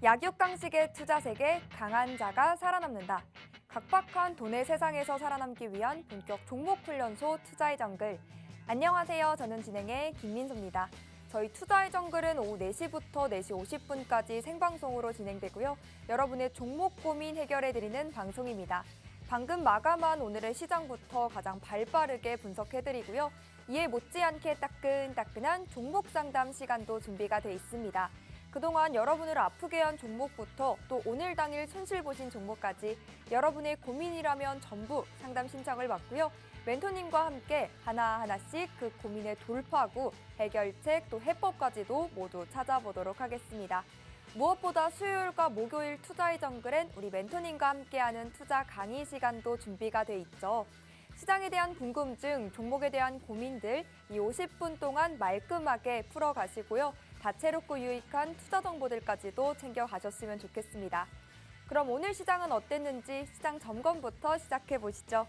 약육강식의 투자 세계 강한 자가 살아남는다. 각박한 돈의 세상에서 살아남기 위한 본격 종목 훈련소 투자의 정글. 안녕하세요. 저는 진행의 김민수입니다. 저희 투자의 정글은 오후 4시부터 4시 50분까지 생방송으로 진행되고요. 여러분의 종목 고민 해결해드리는 방송입니다. 방금 마감한 오늘의 시장부터 가장 발빠르게 분석해드리고요. 이에 못지않게 따끈따끈한 종목 상담 시간도 준비가 돼 있습니다. 그동안 여러분을 아프게 한 종목부터 또 오늘 당일 손실 보신 종목까지 여러분의 고민이라면 전부 상담 신청을 받고요. 멘토님과 함께 하나하나씩 그 고민의 돌파구, 해결책, 또 해법까지도 모두 찾아보도록 하겠습니다. 무엇보다 수요일과 목요일 투자의 정글엔 우리 멘토님과 함께하는 투자 강의 시간도 준비가 돼 있죠. 시장에 대한 궁금증, 종목에 대한 고민들 이 50분 동안 말끔하게 풀어가시고요. 다채롭고 유익한 투자 정보들까지도 챙겨가셨으면 좋겠습니다. 그럼 오늘 시장은 어땠는지 시장 점검부터 시작해보시죠.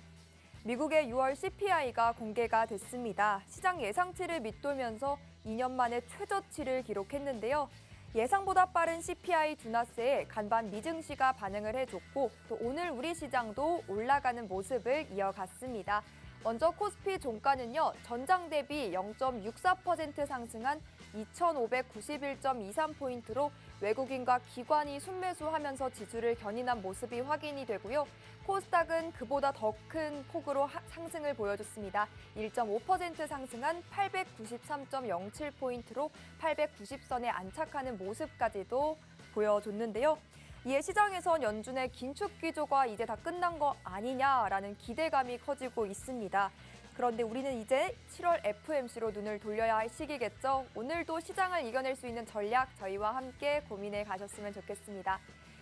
미국의 6월 CPI가 공개가 됐습니다. 시장 예상치를 밑돌면서 2년 만에 최저치를 기록했는데요. 예상보다 빠른 CPI 둔화세에 간밤 미증시가 반응을 해줬고 또 오늘 우리 시장도 올라가는 모습을 이어갔습니다. 먼저 코스피 종가는요. 전장 대비 0.64% 상승한 2,591.23포인트로 외국인과 기관이 순매수하면서 지수를 견인한 모습이 확인이 되고요. 코스닥은 그보다 더 큰 폭으로 상승을 보여줬습니다. 1.5% 상승한 893.07포인트로 890선에 안착하는 모습까지도 보여줬는데요. 이에 시장에선 연준의 긴축 기조가 이제 다 끝난 거 아니냐라는 기대감이 커지고 있습니다. 그런데 우리는 이제 7월 FOMC로 눈을 돌려야 할 시기겠죠. 오늘도 시장을 이겨낼 수 있는 전략 저희와 함께 고민해 가셨으면 좋겠습니다.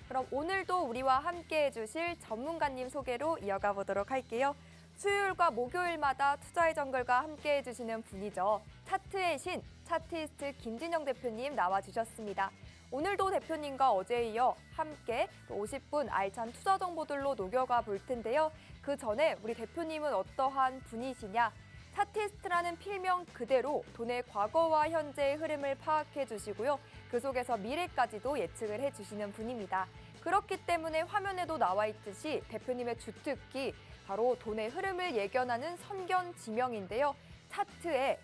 그럼 오늘도 우리와 함께 해주실 전문가님 소개로 이어가 보도록 할게요. 수요일과 목요일마다 투자의 정글과 함께 해주시는 분이죠. 차트의 신, 차트이스트 김진영 대표님 나와주셨습니다. 오늘도 대표님과 어제에 이어 함께 50분 알찬 투자 정보들로 녹여가 볼 텐데요. 그 전에 우리 대표님은 어떠한 분이시냐? 차티스트라는 필명 그대로 돈의 과거와 현재의 흐름을 파악해 주시고요. 그 속에서 미래까지도 예측을 해주시는 분입니다. 그렇기 때문에 화면에도 나와 있듯이 대표님의 주특기, 바로 돈의 흐름을 예견하는 선견지명인데요. 차트에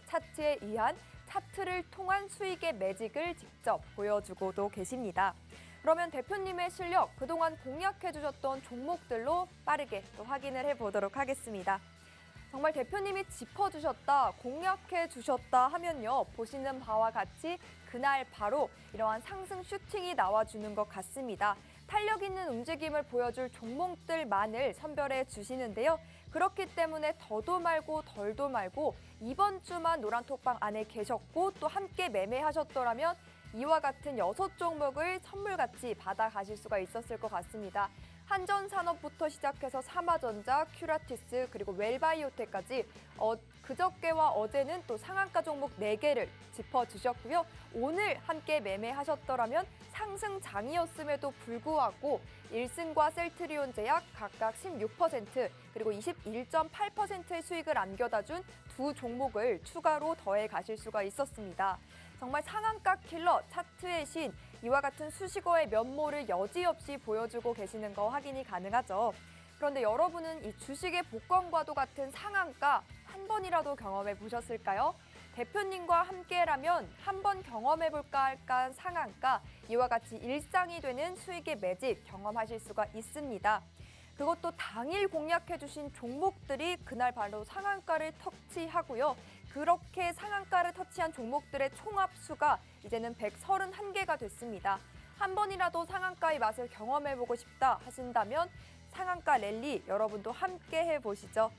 의한 차트를 통한 수익의 매직을 직접 보여주고도 계십니다. 그러면 대표님의 실력, 그동안 공략해주셨던 종목들로 빠르게 또 확인을 해보도록 하겠습니다. 정말 대표님이 짚어주셨다, 공략해주셨다 하면요. 보시는 바와 같이 그날 바로 이러한 상승 슈팅이 나와주는 것 같습니다. 탄력 있는 움직임을 보여줄 종목들만을 선별해 주시는데요. 그렇기 때문에 더도 말고 덜도 말고 이번 주만 노란톡방 안에 계셨고 또 함께 매매하셨더라면 이와 같은 6종목을 선물같이 받아가실 수가 있었을 것 같습니다. 한전산업부터 시작해서 삼화전자, 큐라티스, 그리고 웰바이오텍까지 그저께와 어제는 또 상한가 종목 4개를 짚어주셨고요. 오늘 함께 매매하셨더라면 상승장이었음에도 불구하고 1승과 셀트리온 제약 각각 16% 그리고 21.8%의 수익을 안겨다준 두 종목을 추가로 더해 가실 수가 있었습니다. 정말 상한가 킬러 차트의 신, 이와 같은 수식어의 면모를 여지없이 보여주고 계시는 거 확인이 가능하죠. 그런데 여러분은 이 주식의 복권과도 같은 상한가 한 번이라도 경험해 보셨을까요? 대표님과 함께라면 한번 경험해볼까 할까 한 상한가, 이와 같이 일상이 되는 수익의 매직 경험하실 수가 있습니다. 그것도 당일 공략해주신 종목들이 그날 바로 상한가를 터치하고요. 그렇게 상한가를 터치한 종목들의 총합수가 이제는 131개가 됐습니다. 한 번이라도 상한가의 맛을 경험해보고 싶다 하신다면 상한가 랠리 여러분도 함께 해보시죠.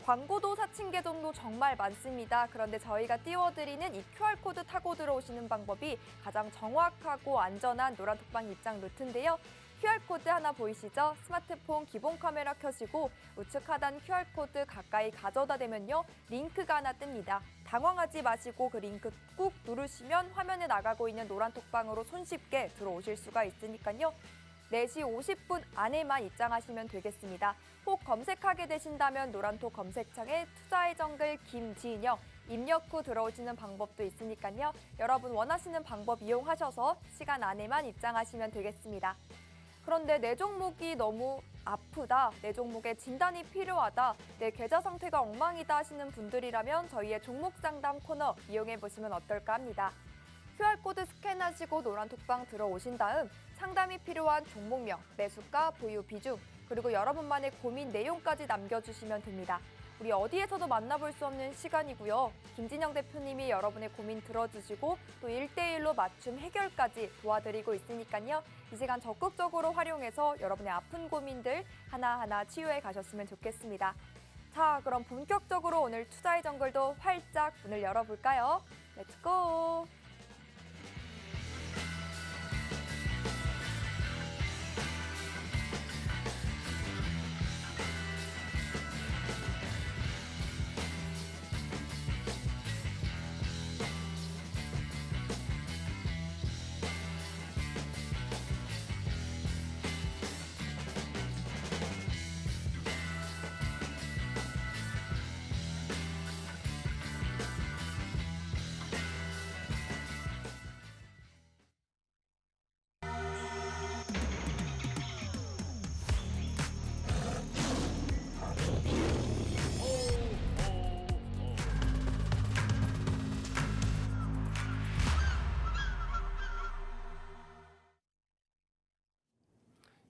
광고도 4,000개 정도 정말 많습니다. 그런데 저희가 띄워드리는 이 QR코드 타고 들어오시는 방법이 가장 정확하고 안전한 노란톡방 입장 루트인데요. QR코드 하나 보이시죠? 스마트폰 기본 카메라 켜시고 우측 하단 QR코드 가까이 가져다 대면요. 링크가 하나 뜹니다. 당황하지 마시고 그 링크 꾹 누르시면 화면에 나가고 있는 노란톡방으로 손쉽게 들어오실 수가 있으니까요. 4시 50분 안에만 입장하시면 되겠습니다. 혹 검색하게 되신다면 노란톡 검색창에 투자의 정글 김진영, 입력 후 들어오시는 방법도 있으니까요. 여러분 원하시는 방법 이용하셔서 시간 안에만 입장하시면 되겠습니다. 그런데 내 종목이 너무 아프다, 내 종목에 진단이 필요하다, 내 계좌 상태가 엉망이다 하시는 분들이라면 저희의 종목 상담 코너 이용해 보시면 어떨까 합니다. QR코드 스캔하시고 노란 톡방 들어오신 다음 상담이 필요한 종목명, 매수가, 보유 비중, 그리고 여러분만의 고민 내용까지 남겨주시면 됩니다. 우리 어디에서도 만나볼 수 없는 시간이고요. 김진영 대표님이 여러분의 고민 들어주시고 또 1대1로 맞춤 해결까지 도와드리고 있으니까요. 이 시간 적극적으로 활용해서 여러분의 아픈 고민들 하나하나 치유해 가셨으면 좋겠습니다. 자, 그럼 본격적으로 오늘 투자의 정글도 활짝 문을 열어볼까요? 렛츠고!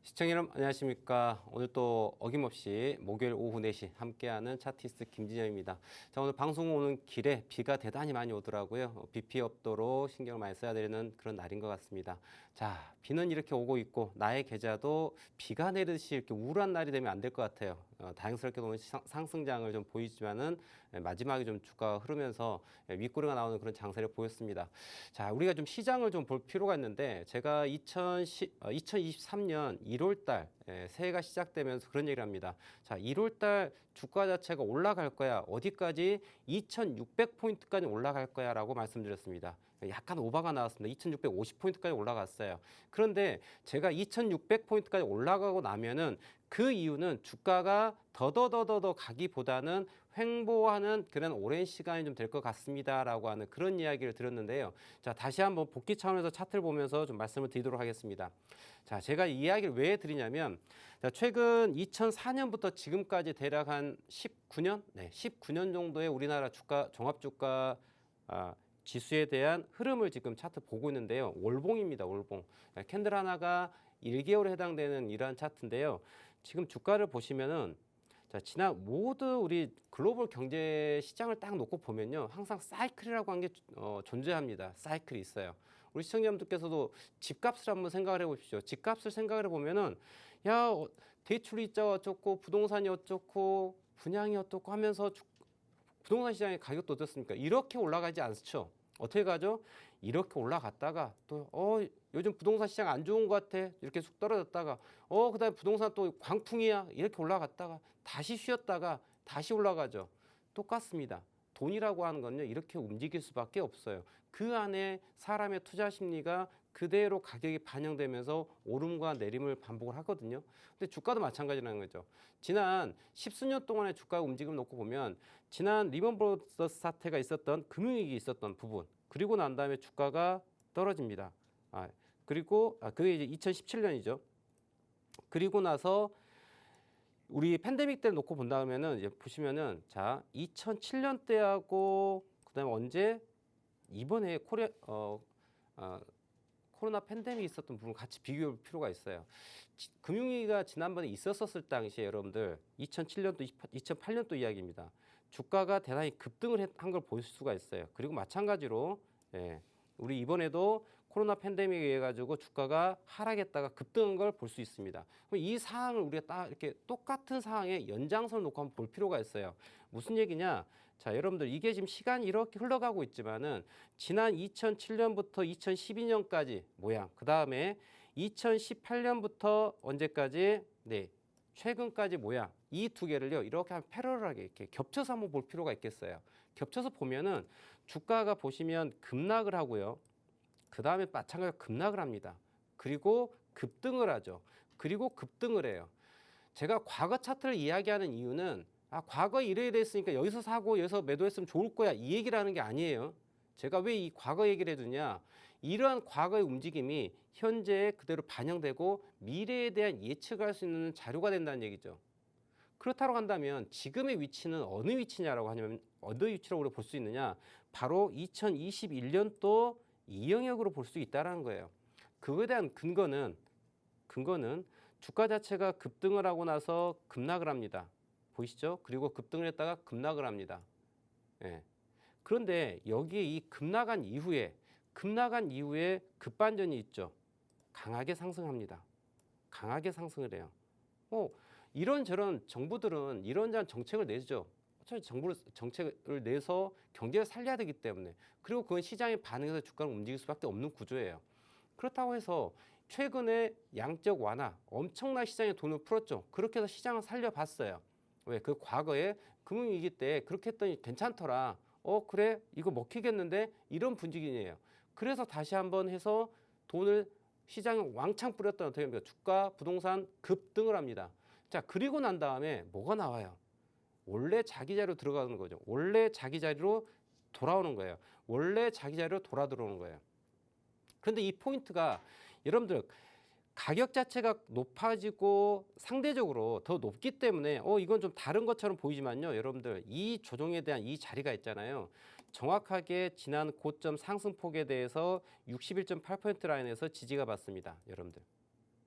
시청자 여러분 안녕하십니까. 오늘 또 어김없이 목요일 오후 4시 함께하는 차티스트 김진영입니다. 자, 오늘 방송 오는 길에 비가 대단히 많이 오더라고요. 비 피해 없도록 신경을 많이 써야 되는 그런 날인 것 같습니다. 자, 비는 이렇게 오고 있고 나의 계좌도 비가 내리듯이 이렇게 우울한 날이 되면 안 될 것 같아요. 다행스럽게 오늘 상승장을 좀 보이지만은 마지막에 좀 주가가 흐르면서 윗꼬리가 나오는 그런 장세를 보였습니다. 자, 우리가 좀 시장을 좀 볼 필요가 있는데 제가 2023년 1월 달 새해가 시작되면서 그런 얘기를 합니다. 자, 1월 달 주가 자체가 올라갈 거야. 어디까지? 2600포인트까지 올라갈 거야 라고 말씀드렸습니다. 약간 오바가 나왔습니다. 2650포인트까지 올라갔어요. 그런데 제가 2600포인트까지 올라가고 나면은 그 이유는 주가가 더더더더 가기보다는 횡보하는 그런 오랜 시간이 좀 될 것 같습니다라고 하는 그런 이야기를 드렸는데요. 자, 다시 한번 복귀 차원에서 차트를 보면서 좀 말씀을 드리도록 하겠습니다. 자, 제가 이 이야기를 왜 드리냐면 자, 최근 2004년부터 지금까지 대략 한 19년, 19년 정도의 우리나라 주가 종합주가 지수에 대한 흐름을 지금 차트 보고 있는데요. 월봉입니다. 월봉. 캔들 하나가 1개월에 해당되는 이러한 차트인데요. 지금 주가를 보시면은 자, 지난 모두 우리 글로벌 경제 시장을 딱 놓고 보면요. 항상 사이클이라고 한 게 존재합니다. 사이클이 있어요. 우리 시청자분들께서도 집값을 한번 생각을 해보십시오. 집값을 생각을 해보면은 야, 대출 이자가 어쩌고 부동산이 어쩌고 분양이 어떻고 하면서 부동산 시장의 가격도 어떻습니까? 이렇게 올라가지 않죠. 어떻게 가죠? 이렇게 올라갔다가 또 요즘 부동산 시장 안 좋은 것 같아. 이렇게 쑥 떨어졌다가 그다음에 부동산 또 광풍이야. 이렇게 올라갔다가 다시 쉬었다가 다시 올라가죠. 똑같습니다. 돈이라고 하는 건요. 이렇게 움직일 수밖에 없어요. 그 안에 사람의 투자 심리가 그대로 가격이 반영되면서 오름과 내림을 반복을 하거든요. 근데 주가도 마찬가지라는 거죠. 지난 십수년 동안의 주가 움직임을 놓고 보면 지난 리먼 브로더스 사태가 있었던 금융위기 있었던 부분 그리고 난 다음에 주가가 떨어집니다. 그리고 그게 이제 2017년이죠. 그리고 나서 우리 팬데믹 때를 놓고 본다면은 이제 보시면은 자 2007년 때하고 그다음에 언제 이번에 코로나 팬데믹이 있었던 부분 같이 비교할 필요가 있어요. 금융위기가 지난번에 있었을 당시에 여러분들 2007년도, 2008년도 이야기입니다. 주가가 대단히 급등을 한 걸 볼 수가 있어요. 그리고 마찬가지로 우리 이번에도 코로나 팬데믹에 의해 가지고 주가가 하락했다가 급등한 걸 볼 수 있습니다. 그럼 이 상황을 우리가 딱 이렇게 똑같은 상황의 연장선을 놓고 한번 볼 필요가 있어요. 무슨 얘기냐? 자, 여러분들 이게 지금 시간이 이렇게 흘러가고 있지만은 지난 2007년부터 2012년까지 모양, 그 다음에 2018년부터 언제까지? 최근까지 모양 이 두 개를요 이렇게 한 패러럴하게 이렇게 겹쳐서 한번 볼 필요가 있겠어요. 겹쳐서 보면은 주가가 보시면 급락을 하고요. 그 다음에 마찬가지로 급락을 합니다. 그리고 급등을 하죠. 그리고 급등을 해요. 제가 과거 차트를 이야기하는 이유는 과거에 이래야 됐으니까 여기서 사고 여기서 매도했으면 좋을 거야. 이 얘기를 하는 게 아니에요. 제가 왜 이 과거 얘기를 해두냐. 이러한 과거의 움직임이 현재에 그대로 반영되고 미래에 대한 예측할 수 있는 자료가 된다는 얘기죠. 그렇다고 한다면 지금의 위치는 어느 위치냐라고 하냐면 어느 위치라고 우리가 볼 수 있느냐. 바로 2021년도 이 영역으로 볼 수 있다는 거예요. 그거에 대한 근거는 주가 자체가 급등을 하고 나서 급락을 합니다. 보이시죠? 그리고 급등을 했다가 급락을 합니다. 예. 그런데 여기에 이 급락한 이후에 급반전이 있죠. 강하게 상승합니다. 강하게 상승을 해요. 이런저런 정부들은 이런저런 정책을 내죠. 어차피 정책을 내서 경제를 살려야 되기 때문에. 그리고 그건 시장에 반응해서 주가를 움직일 수밖에 없는 구조예요. 그렇다고 해서 최근에 양적 완화, 엄청난 시장에 돈을 풀었죠. 그렇게 해서 시장을 살려봤어요. 왜? 그 과거에 금융위기 때 그렇게 했더니 괜찮더라. 그래? 이거 먹히겠는데? 이런 분위기예요. 그래서 다시 한번 해서 돈을 시장에 왕창 뿌렸던 어떻게 합니까? 주가, 부동산 급등을 합니다. 자, 그리고 난 다음에 뭐가 나와요? 원래 자기 자리로 들어가는 거죠. 원래 자기 자리로 돌아오는 거예요. 원래 자기 자리로 돌아 들어오는 거예요. 그런데 이 포인트가 여러분들 가격 자체가 높아지고 상대적으로 더 높기 때문에 이건 좀 다른 것처럼 보이지만요. 여러분들 이 조정에 대한 이 자리가 있잖아요. 정확하게 지난 고점 상승폭에 대해서 61.8% 라인에서 지지가 받습니다. 여러분들.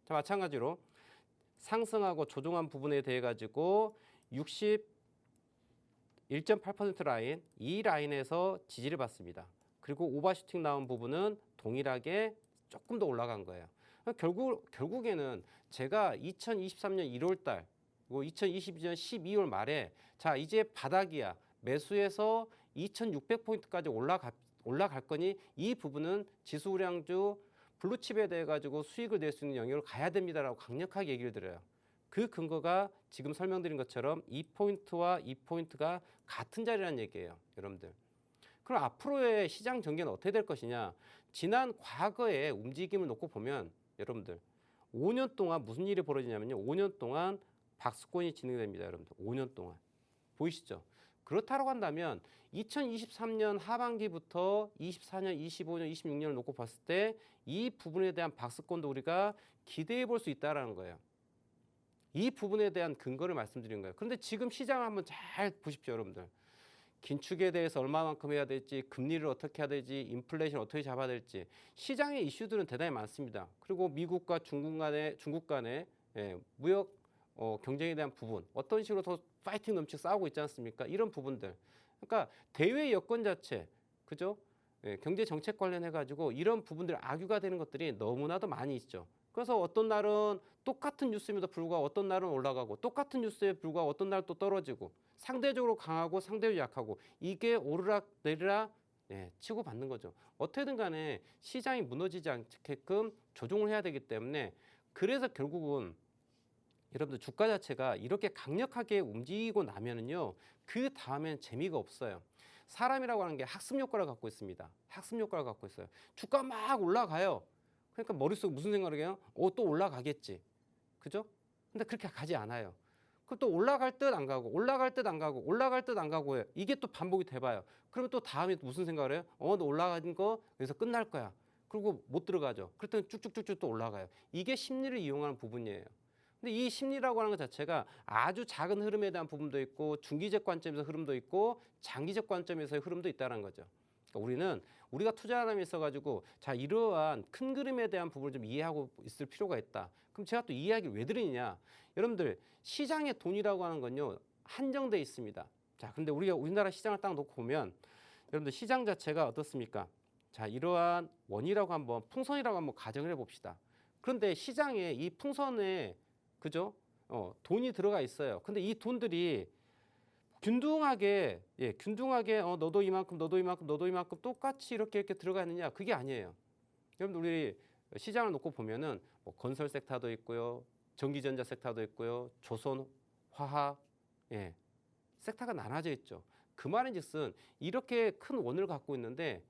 자, 마찬가지로 상승하고 조정한 부분에 대해 가지고 61.8% 라인, 이 라인에서 지지를 받습니다. 그리고 오버슈팅 나온 부분은 동일하게 조금 더 올라간 거예요. 결국에는 제가 2023년 1월 달, 2022년 12월 말에 자, 이제 바닥이야. 매수해서 2600포인트까지 올라갈 거니 이 부분은 지수우량주 블루칩에 대해 가지고 수익을 낼 수 있는 영역을 가야 됩니다라고 강력하게 얘기를 드려요. 그 근거가 지금 설명드린 것처럼 이 포인트와 이 포인트가 같은 자리라는 얘기예요. 여러분들. 그럼 앞으로의 시장 전개는 어떻게 될 것이냐. 지난 과거의 움직임을 놓고 보면 여러분들 5년 동안 무슨 일이 벌어지냐면요. 5년 동안 박스권이 진행됩니다. 여러분들 5년 동안. 보이시죠? 그렇다고 한다면 2023년 하반기부터 24년, 25년, 26년을 놓고 봤을 때 이 부분에 대한 박스권도 우리가 기대해 볼 수 있다는 거예요. 이 부분에 대한 근거를 말씀드린 거예요. 그런데 지금 시장을 한번 잘 보십시오. 여러분들. 긴축에 대해서 얼마만큼 해야 될지, 금리를 어떻게 해야 될지, 인플레이션 어떻게 잡아야 될지 시장의 이슈들은 대단히 많습니다. 그리고 미국과 중국 간의 무역 경쟁에 대한 부분 어떤 식으로 더 파이팅 넘치고 싸우고 있지 않습니까? 이런 부분들. 그러니까 대외 여건 자체, 그죠? 경제 정책 관련해 가지고 이런 부분들 악유가 되는 것들이 너무나도 많이 있죠. 그래서 어떤 날은 똑같은 뉴스임에도 불구하고 어떤 날은 올라가고 똑같은 뉴스에 불구하고 어떤 날 또 떨어지고 상대적으로 강하고 상대적으로 약하고 이게 오르락 내리락 치고받는 거죠. 어떻게든 간에 시장이 무너지지 않게끔 조정을 해야 되기 때문에 그래서 결국은 여러분들 주가 자체가 이렇게 강력하게 움직이고 나면은요. 그 다음엔 재미가 없어요. 사람이라고 하는 게 학습 효과를 갖고 있습니다. 학습 효과를 갖고 있어요. 주가 막 올라가요. 그러니까 머릿속에 무슨 생각을 해요? 또 올라가겠지. 그죠? 근데 그렇게 가지 않아요. 그 또 올라갈 듯 안 가고 올라갈 듯 안 가고 올라갈 듯 안 가고 해요. 이게 또 반복이 돼봐요. 그러면 또 다음에 무슨 생각을 해요? 너 올라가는 거 여기서 끝날 거야. 그리고 못 들어가죠. 그랬더니 쭉쭉쭉쭉 또 올라가요. 이게 심리를 이용하는 부분이에요. 근데 이 심리라고 하는 것 자체가 아주 작은 흐름에 대한 부분도 있고 중기적 관점에서 흐름도 있고 장기적 관점에서의 흐름도 있다는 거죠. 그러니까 우리가 투자하는 데 있어가지고 자 이러한 큰 그림에 대한 부분을 좀 이해하고 있을 필요가 있다. 그럼 제가 또 이 이야기를 왜 드리느냐? 여러분들 시장의 돈이라고 하는 건요 한정돼 있습니다. 자, 근데 우리가 우리나라 시장을 딱 놓고 보면 여러분들 시장 자체가 어떻습니까? 자, 이러한 원이라고 한번 풍선이라고 한번 가정을 해봅시다. 그런데 시장에 이 풍선에 그죠? 돈이 들어가 있어요. 근데 이 돈들이 균등하게 너도 이만큼 너도 이만큼 너도 이만큼 똑같이 이렇게 들어가 있느냐? 그게 아니에요. 여러분들 우리 시장을 놓고 보면은 뭐 건설 섹터도 있고요. 전기전자 섹터도 있고요. 조선, 화학, 섹터가 나눠져 있죠. 그 말인즉슨 이렇게 큰 원을 갖고 있는데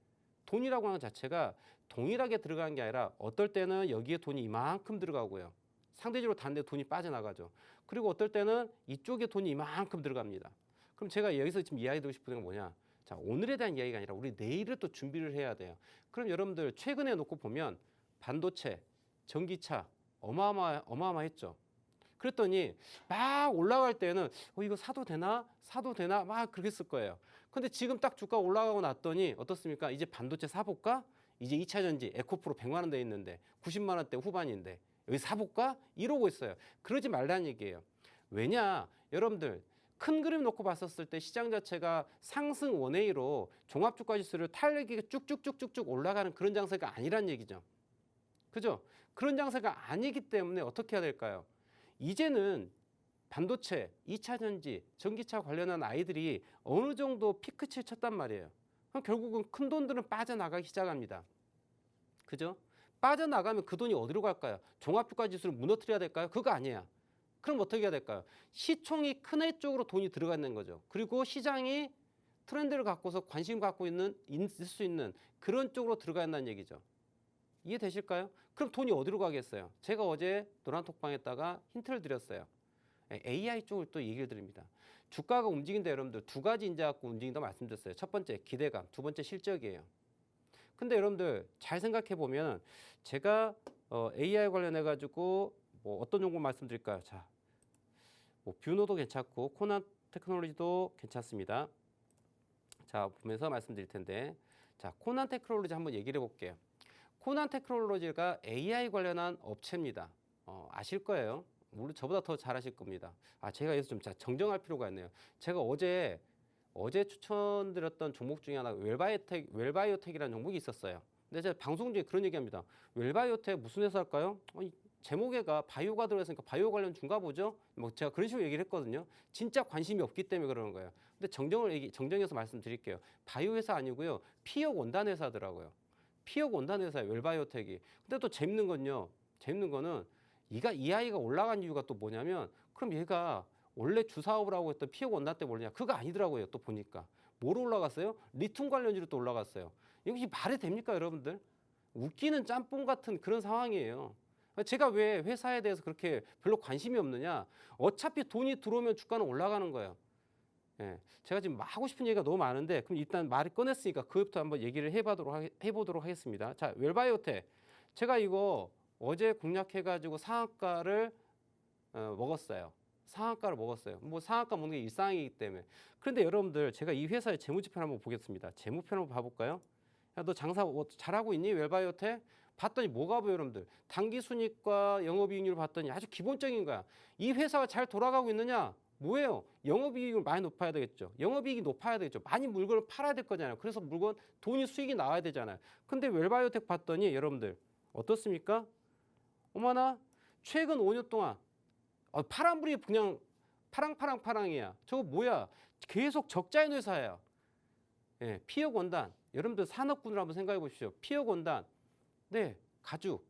돈이라고 하는 것 자체가 동일하게 들어가는 게 아니라 어떨 때는 여기에 돈이 이만큼 들어가고요. 상대적으로 다른 데 돈이 빠져나가죠. 그리고 어떨 때는 이쪽에 돈이 이만큼 들어갑니다. 그럼 제가 여기서 지금 이야기드리고 싶은 건 뭐냐? 자, 오늘에 대한 이야기가 아니라 우리 내일을 또 준비를 해야 돼요. 그럼 여러분들 최근에 놓고 보면 반도체, 전기차 어마어마했죠. 그랬더니 막 올라갈 때는 이거 사도 되나? 사도 되나? 막 그랬을 거예요. 근데 지금 딱 주가 올라가고 났더니 어떻습니까? 이제 반도체 사볼까? 이제 2차 전지 에코프로 100만 원대 있는데 90만 원대 후반인데 여기 사볼까? 이러고 있어요. 그러지 말라는 얘기예요. 왜냐? 여러분들 큰 그림 놓고 봤었을 때 시장 자체가 상승 원웨이로 종합주가 지수를 탄력이 쭉쭉쭉쭉쭉 올라가는 그런 장세가 아니란 얘기죠. 그죠? 그런 장세가 아니기 때문에 어떻게 해야 될까요? 이제는 반도체, 2차 전지, 전기차 관련한 아이들이 어느 정도 피크치를 쳤단 말이에요. 그럼 결국은 큰 돈들은 빠져나가기 시작합니다. 그죠? 빠져나가면 그 돈이 어디로 갈까요? 종합주가 지수를 무너뜨려야 될까요? 그거 아니야. 그럼 어떻게 해야 될까요? 시총이 큰 애 쪽으로 돈이 들어가는 거죠. 그리고 시장이 트렌드를 갖고서 관심 갖고 있을 수 있는 그런 쪽으로 들어간다는 얘기죠. 이해되실까요? 그럼 돈이 어디로 가겠어요? 제가 어제 노란톡방에다가 힌트를 드렸어요. AI 쪽을 또 얘기를 드립니다. 주가가 움직인다 여러분들 두 가지 인자 갖고 움직인다 말씀드렸어요. 첫 번째 기대감, 두 번째 실적이에요. 근데 여러분들 잘 생각해 보면 제가 AI 관련해 가지고 뭐 어떤 정보 말씀드릴까요? 자, 뭐 뷰노도 괜찮고 코난 테크놀로지도 괜찮습니다. 자, 보면서 말씀드릴 텐데, 자, 코난 테크놀로지 한번 얘기를 해볼게요. 코난 테크놀로지가 AI 관련한 업체입니다. 아실 거예요. 물론 저보다 더 잘 아실 겁니다. 제가 여기서 좀 정정할 필요가 있네요. 제가 어제 추천드렸던 종목 중에 하나 웰바이오텍이라는 종목이 있었어요. 근데 제가 방송 중에 그런 얘기합니다. 웰바이오텍 무슨 회사일까요? 제목에가 바이오가 들어있으니까 바이오 관련 중가 보죠? 뭐 제가 그런 식으로 얘기를 했거든요. 진짜 관심이 없기 때문에 그러는 거예요. 근데 정정해서 말씀드릴게요. 바이오 회사 아니고요. 피혁 원단 회사더라고요. 피혁 원단 회사예요. 웰바이오텍이. 근데 또 재밌는 거는 이 아이가 올라간 이유가 또 뭐냐면 그럼 얘가 원래 주사업을 하고 있던 피혁 원단 때 뭐냐? 그거 아니더라고요. 또 보니까. 뭐로 올라갔어요? 리튬 관련주로 또 올라갔어요. 이게 말이 됩니까, 여러분들? 웃기는 짬뽕 같은 그런 상황이에요. 제가 왜 회사에 대해서 그렇게 별로 관심이 없느냐? 어차피 돈이 들어오면 주가는 올라가는 거예요. 예, 제가 지금 하고 싶은 얘기가 너무 많은데 그럼 일단 말을 꺼냈으니까 그것부터 한번 얘기를 해보도록 하겠습니다. 자, 웰바이오텍. 제가 이거 어제 공략해가지고 상한가를 먹었어요. 상한가를 먹었어요. 뭐 상한가 먹는 게 일상이기 때문에. 그런데 여러분들 제가 이 회사의 재무지표 한번 보겠습니다. 재무표 한번 봐볼까요? 야, 너 장사 잘하고 있니? 웰바이오텍? 봤더니 뭐가 보여 여러분들. 당기순이익과 영업이익률을 봤더니 아주 기본적인 거야. 이 회사가 잘 돌아가고 있느냐? 뭐예요? 영업이익을 많이 높아야 되겠죠. 영업이익이 높아야 되겠죠. 많이 물건을 팔아야 될 거잖아요. 그래서 돈이 수익이 나와야 되잖아요. 근데 웰바이오텍 봤더니 여러분들 어떻습니까? 어머나 최근 5년 동안 파란불이 그냥 파랑이야. 저거 뭐야? 계속 적자인 회사예요. 예, 피혁 원단. 여러분들 산업군을 한번 생각해 보십시오. 피혁 원단. 네, 가죽.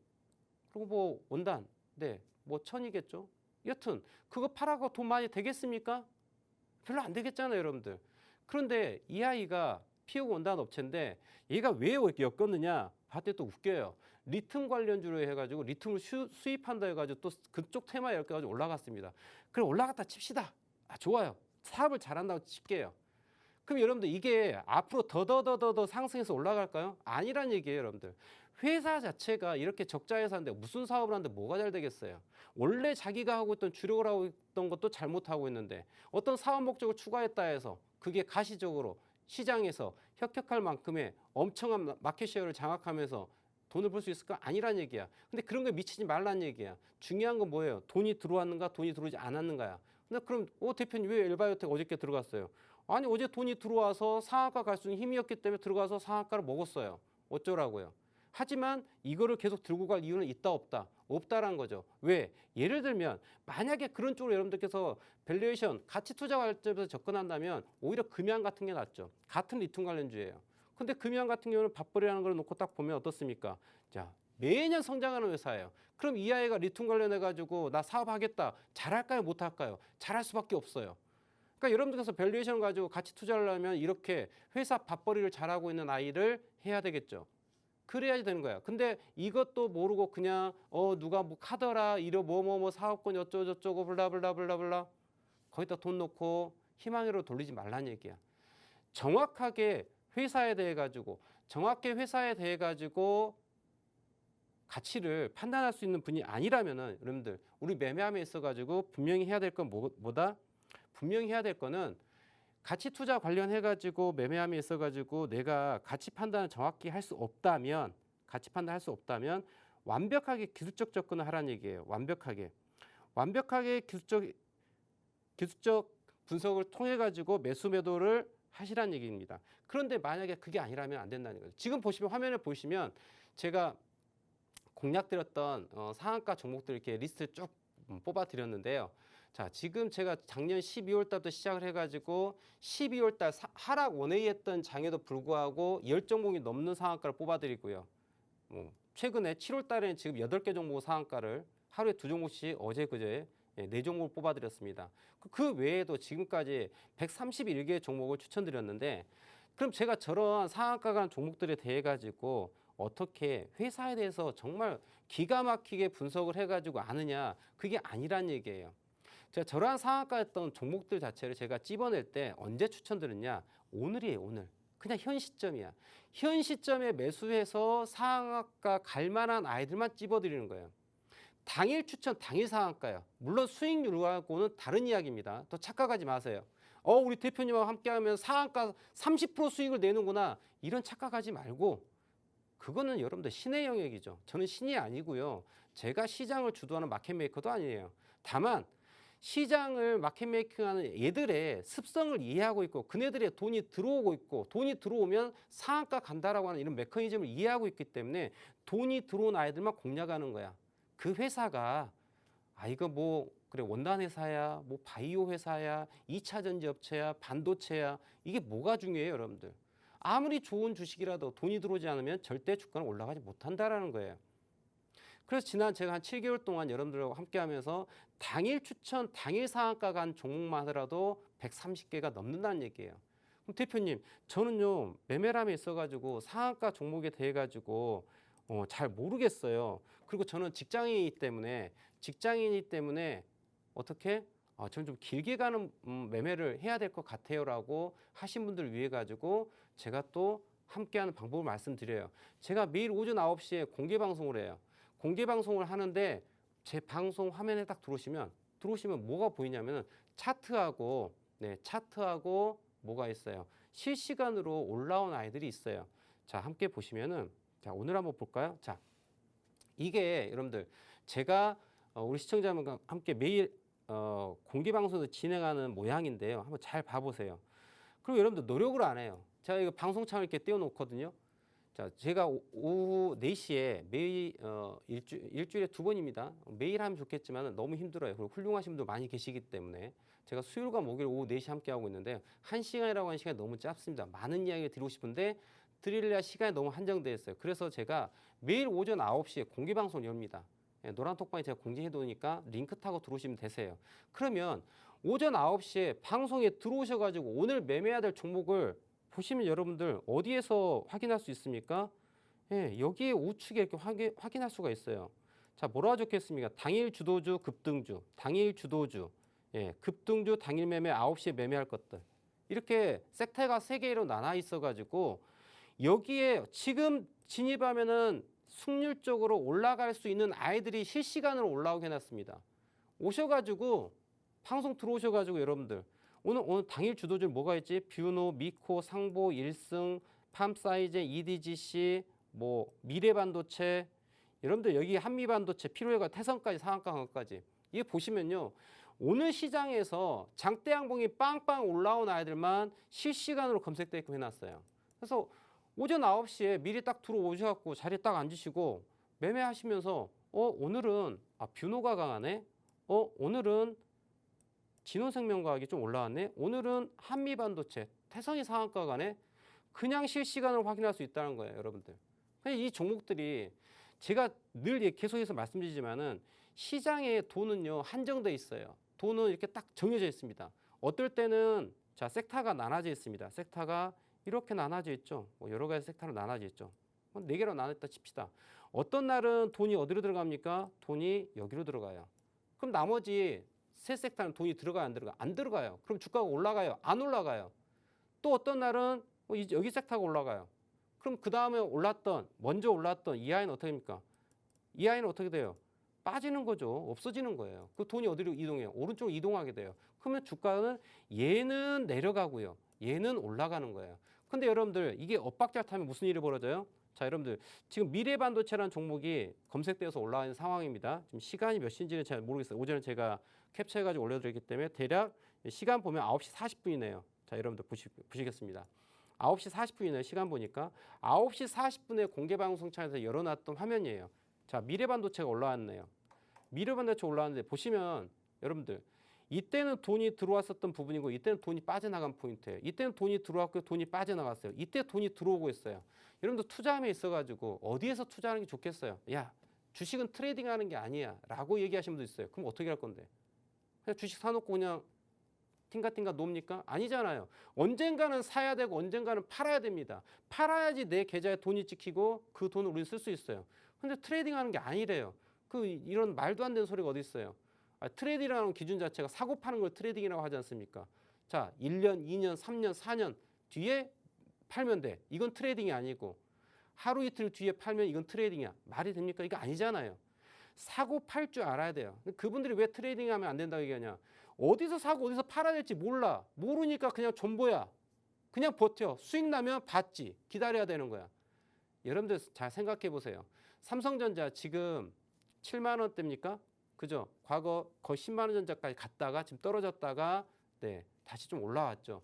그리고 뭐 원단. 네, 뭐 천이겠죠. 여튼 그거 팔아서 돈 많이 되겠습니까? 별로 안 되겠잖아요, 여러분들. 그런데 이 아이가 피혁 원단 업체인데 얘가 왜 이렇게 엮였느냐? 봤더니 또 웃겨요. 리튬 관련주로 해가지고 리튬을 수입한다 해가지고 또 그쪽 테마에 엮여가지고 올라갔습니다. 그럼 올라갔다 칩시다. 좋아요. 사업을 잘한다고 칠게요. 그럼 여러분들 이게 앞으로 더 상승해서 올라갈까요? 아니란 얘기예요, 여러분들. 회사 자체가 이렇게 적자 회사인데 무슨 사업을 하는데 뭐가 잘 되겠어요? 원래 자기가 하고 있던 주력을 하고 있던 것도 잘못하고 있는데 어떤 사업 목적을 추가했다 해서 그게 가시적으로 시장에서 혁혁할 만큼의 엄청난 마켓쉐어를 장악하면서 돈을 벌 수 있을까? 아니란 얘기야. 근데 그런 거에 미치지 말란 얘기야. 중요한 건 뭐예요? 돈이 들어왔는가, 돈이 들어오지 않았는가야. 근데 그럼 대표님 왜 엘바이오텍 어저께 들어갔어요? 아니 어제 돈이 들어와서 상한가 갈 수 있는 힘이었기 때문에 들어가서 상한가를 먹었어요. 어쩌라고요? 하지만 이거를 계속 들고 갈 이유는 있다 없다? 없다라는 거죠. 왜? 예를 들면 만약에 그런 쪽으로 여러분들께서 밸류에이션, 가치 투자 관점에서 접근한다면 오히려 금양 같은 게 낫죠. 같은 리튬 관련주예요. 근데 금양 같은 경우는 밥벌이라는 걸 놓고 딱 보면 어떻습니까? 자, 매년 성장하는 회사예요. 그럼 이 아이가 리튬 관련해가지고 나 사업하겠다. 잘할까요? 못할까요? 잘할 수밖에 없어요. 그러니까 여러분들께서 밸류에이션 가지고 가치 투자를 하면 이렇게 회사 밥벌이를 잘하고 있는 아이를 해야 되겠죠. 그래야지 되는 거야. 근데 이것도 모르고 그냥 누가 뭐 카더라 이러 뭐뭐뭐 사업권 어쩌고저쩌고 블라블라블라블라 거기다 돈 넣고 희망으로 돌리지 말라는 얘기야. 정확하게 회사에 대해 가지고 가치를 판단할 수 있는 분이 아니라면은 여러분들 우리 매매함에 있어 가지고 분명히 해야 될 건 뭐다? 분명히 해야 될 거는 가치 투자 관련해 가지고 매매함에 있어 가지고 내가 가치 판단을 정확히 할 수 없다면 완벽하게 기술적 접근을 하라는 얘기예요. 완벽하게 기술적 분석을 통해 가지고 매수 매도를 하시라는 얘기입니다. 그런데 만약에 그게 아니라면 안 된다는 거죠. 지금 보시면 화면을 보시면 제가 공략드렸던 상한가 종목들 이렇게 리스트 쭉 뽑아 드렸는데요. 자, 지금 제가 작년 12월 달부터 시작을 해가지고 12월 달 하락 원웨이했던 장에도 불구하고 10종목이 넘는 상한가를 뽑아 드리고요. 최근에 7월 달에는 지금 8개 종목 상한가를 하루에 2종목씩 어제 그제 4종목을 뽑아 드렸습니다. 그 외에도 지금까지 131개의 종목을 추천드렸는데 그럼 제가 저런 상한가 간 종목들에 대해 가지고 어떻게 회사에 대해서 정말 기가 막히게 분석을 해가지고 아느냐, 그게 아니란 얘기예요. 제가 저러한 상한가였던 종목들 자체를 제가 찝어낼 때 언제 추천드렸냐? 오늘이에요, 오늘. 그냥 현 시점이야. 현 시점에 매수해서 상한가 갈 만한 아이들만 찝어드리는 거예요. 당일 추천, 당일 상한가요. 물론 수익률하고는 다른 이야기입니다. 또 착각하지 마세요. 우리 대표님하고 함께하면 상한가 30% 수익을 내는구나. 이런 착각하지 말고 그거는 여러분들 신의 영역이죠. 저는 신이 아니고요. 제가 시장을 주도하는 마켓메이커도 아니에요. 다만 시장을 마켓메이킹하는 얘들의 습성을 이해하고 있고 그네들의 돈이 들어오고 있고 돈이 들어오면 상한가 간다라고 하는 이런 메커니즘을 이해하고 있기 때문에 돈이 들어온 아이들만 공략하는 거야. 그 회사가 이거 뭐 그래 원단 회사야, 뭐 바이오 회사야, 2차 전지 업체야, 반도체야 이게 뭐가 중요해요, 여러분들? 아무리 좋은 주식이라도 돈이 들어오지 않으면 절대 주가는 올라가지 못한다라는 거예요. 그래서 지난 제가 한 7개월 동안 여러분들하고 함께하면서 당일 추천, 당일 상한가 간 종목만 하더라도 130개가 넘는다는 얘기예요. 그럼 대표님, 저는요 매매람에 있어가지고 상한가 종목에 대해 가지고 잘 모르겠어요. 그리고 저는 직장인이기 때문에 어떻게? 저는 좀 길게 가는 매매를 해야 될 것 같아요라고 하신 분들을 위해 가지고 제가 또 함께하는 방법을 말씀드려요. 제가 매일 오전 9시에 공개 방송을 해요. 공개 방송을 하는데 제 방송 화면에 딱 들어오시면 뭐가 보이냐면 차트하고 뭐가 있어요. 실시간으로 올라온 아이들이 있어요. 자, 함께 보시면은 자, 오늘 한번 볼까요? 자, 이게 여러분들 제가 우리 시청자분과 함께 매일 공개 방송을 진행하는 모양인데요. 한번 잘 봐보세요. 그리고 여러분들 노력을 안 해요. 제가 이거 방송창을 이렇게 띄워놓거든요. 자, 제가 오후 4시에 매일 일주일에 2번입니다. 매일 하면 좋겠지만 너무 힘들어요. 그리고 훌륭하신 분들 많이 계시기 때문에 제가 수요일과 목요일 오후 4시 함께 하고 있는데 1시간이라고 하는 시간이 너무 짧습니다. 많은 이야기 드리고 싶은데 드리려 시간이 너무 한정되어 있어요. 그래서 제가 매일 오전 9시에 공개 방송을 엽니다. 노란 톡방에 제가 공지해 놓으니까 링크 타고 들어오시면 되세요. 그러면 오전 9시에 방송에 들어오셔가지고 오늘 매매해야 될 종목을 보시면 여러분들 어디에서 확인할 수 있습니까? 여기에 우측에 이렇게 확인할 수가 있어요. 자, 뭐라고 적혔습니까? 당일 주도주, 급등주, 당일 주도주, 급등주, 당일 매매, 9시에 매매할 것들. 이렇게 섹터가 3개로 나눠 있어가지고 여기에 지금 진입하면은 승률적으로 올라갈 수 있는 아이들이 실시간으로 올라오게 해놨습니다. 오셔가지고 방송 들어오셔가지고 여러분들 오늘 당일 주도주 뭐가 있지? 뷰노, 미코, 상보, 일승, 팜사이즈, EDGC, 뭐 미래반도체, 여러분들 여기 한미반도체, 필요해가 태성까지 상한가까지 이게 보시면요. 오늘 시장에서 장대양봉이 빵빵 올라온 아이들만 실시간으로 검색되어 있고 해놨어요. 그래서 오전 9시에 미리 딱 들어오셔갖고 자리에 딱 앉으시고 매매하시면서 오늘은 뷰노가 강하네. 오늘은 진원생명과학이 좀 올라왔네. 오늘은 한미반도체, 태성이 상한가 가네. 그냥 실시간으로 확인할 수 있다는 거예요, 여러분들. 이 종목들이 제가 늘 계속해서 말씀드리지만은 시장에 돈은요 한정돼 있어요. 돈은 이렇게 딱 정해져 있습니다. 어떨 때는 자 섹터가 나눠져 있습니다. 섹터가 이렇게 나눠져 있죠. 뭐 여러 가지 섹터로 나눠져 있죠. 네 개로 나눴다 칩시다. 어떤 날은 돈이 어디로 들어갑니까? 돈이 여기로 들어가요. 그럼 나머지 세 섹터는 돈이 들어가요, 안 들어가요? 안 들어가요. 그럼 주가가 올라가요, 안 올라가요? 또 어떤 날은 여기 섹터가 올라가요. 그럼 그 다음에 먼저 올랐던 이 아이는 어떻게 됩니까? 이 아이는 어떻게 돼요? 빠지는 거죠. 없어지는 거예요. 그 돈이 어디로 이동해요? 오른쪽으로 이동하게 돼요. 그러면 주가는 얘는 내려가고요. 얘는 올라가는 거예요. 근데 여러분들 이게 엇박자 타면 무슨 일이 벌어져요? 자, 여러분들 지금 미래반도체라는 종목이 검색되어서 올라와 있는 상황입니다. 지금 시간이 몇 시인지는 잘 모르겠어요. 오전에 제가 캡처해가지고 올려드렸기 때문에 대략 시간 보면 9시 40분이네요. 자, 여러분들 보시겠습니다. 9시 40분이네요. 시간 보니까 9시 40분에 공개방송창에서 열어놨던 화면이에요. 자, 미래반도체가 올라왔네요. 미래반도체 올라왔는데 보시면 여러분들 이때는 돈이 들어왔었던 부분이고 이때는 돈이 빠져나간 포인트예요. 이때는 돈이 들어왔고 돈이 빠져나갔어요. 이때 돈이 들어오고 있어요. 여러분들 투자함에 있어가지고 어디에서 투자하는 게 좋겠어요? 야, 주식은 트레이딩하는 게 아니야 라고 얘기하시는 분도 있어요. 그럼 어떻게 할 건데? 그냥 주식 사놓고 그냥 띵가띵가 놉니까? 아니잖아요. 언젠가는 사야 되고 언젠가는 팔아야 됩니다. 팔아야지 내 계좌에 돈이 찍히고 그 돈을 우리는 쓸 수 있어요. 근데 트레이딩하는 게 아니래요. 이런 말도 안 되는 소리가 어디 있어요? 트레이딩이라는 기준 자체가 사고 파는 걸 트레이딩이라고 하지 않습니까? 자, 1년, 2년, 3년, 4년 뒤에 팔면 돼. 이건 트레이딩이 아니고 하루 이틀 뒤에 팔면 이건 트레이딩이야. 말이 됩니까? 이거 아니잖아요. 사고 팔 줄 알아야 돼요. 그분들이 왜 트레이딩하면 안 된다고 얘기하냐? 어디서 사고 어디서 팔아야 될지 몰라. 모르니까 그냥 존버야. 그냥 버텨. 수익 나면 받지. 기다려야 되는 거야. 여러분들 잘 생각해 보세요. 삼성전자 지금 7만 원대입니까? 그죠? 과거 거의 10만 원 전자까지 갔다가 지금 떨어졌다가 네, 다시 좀 올라왔죠.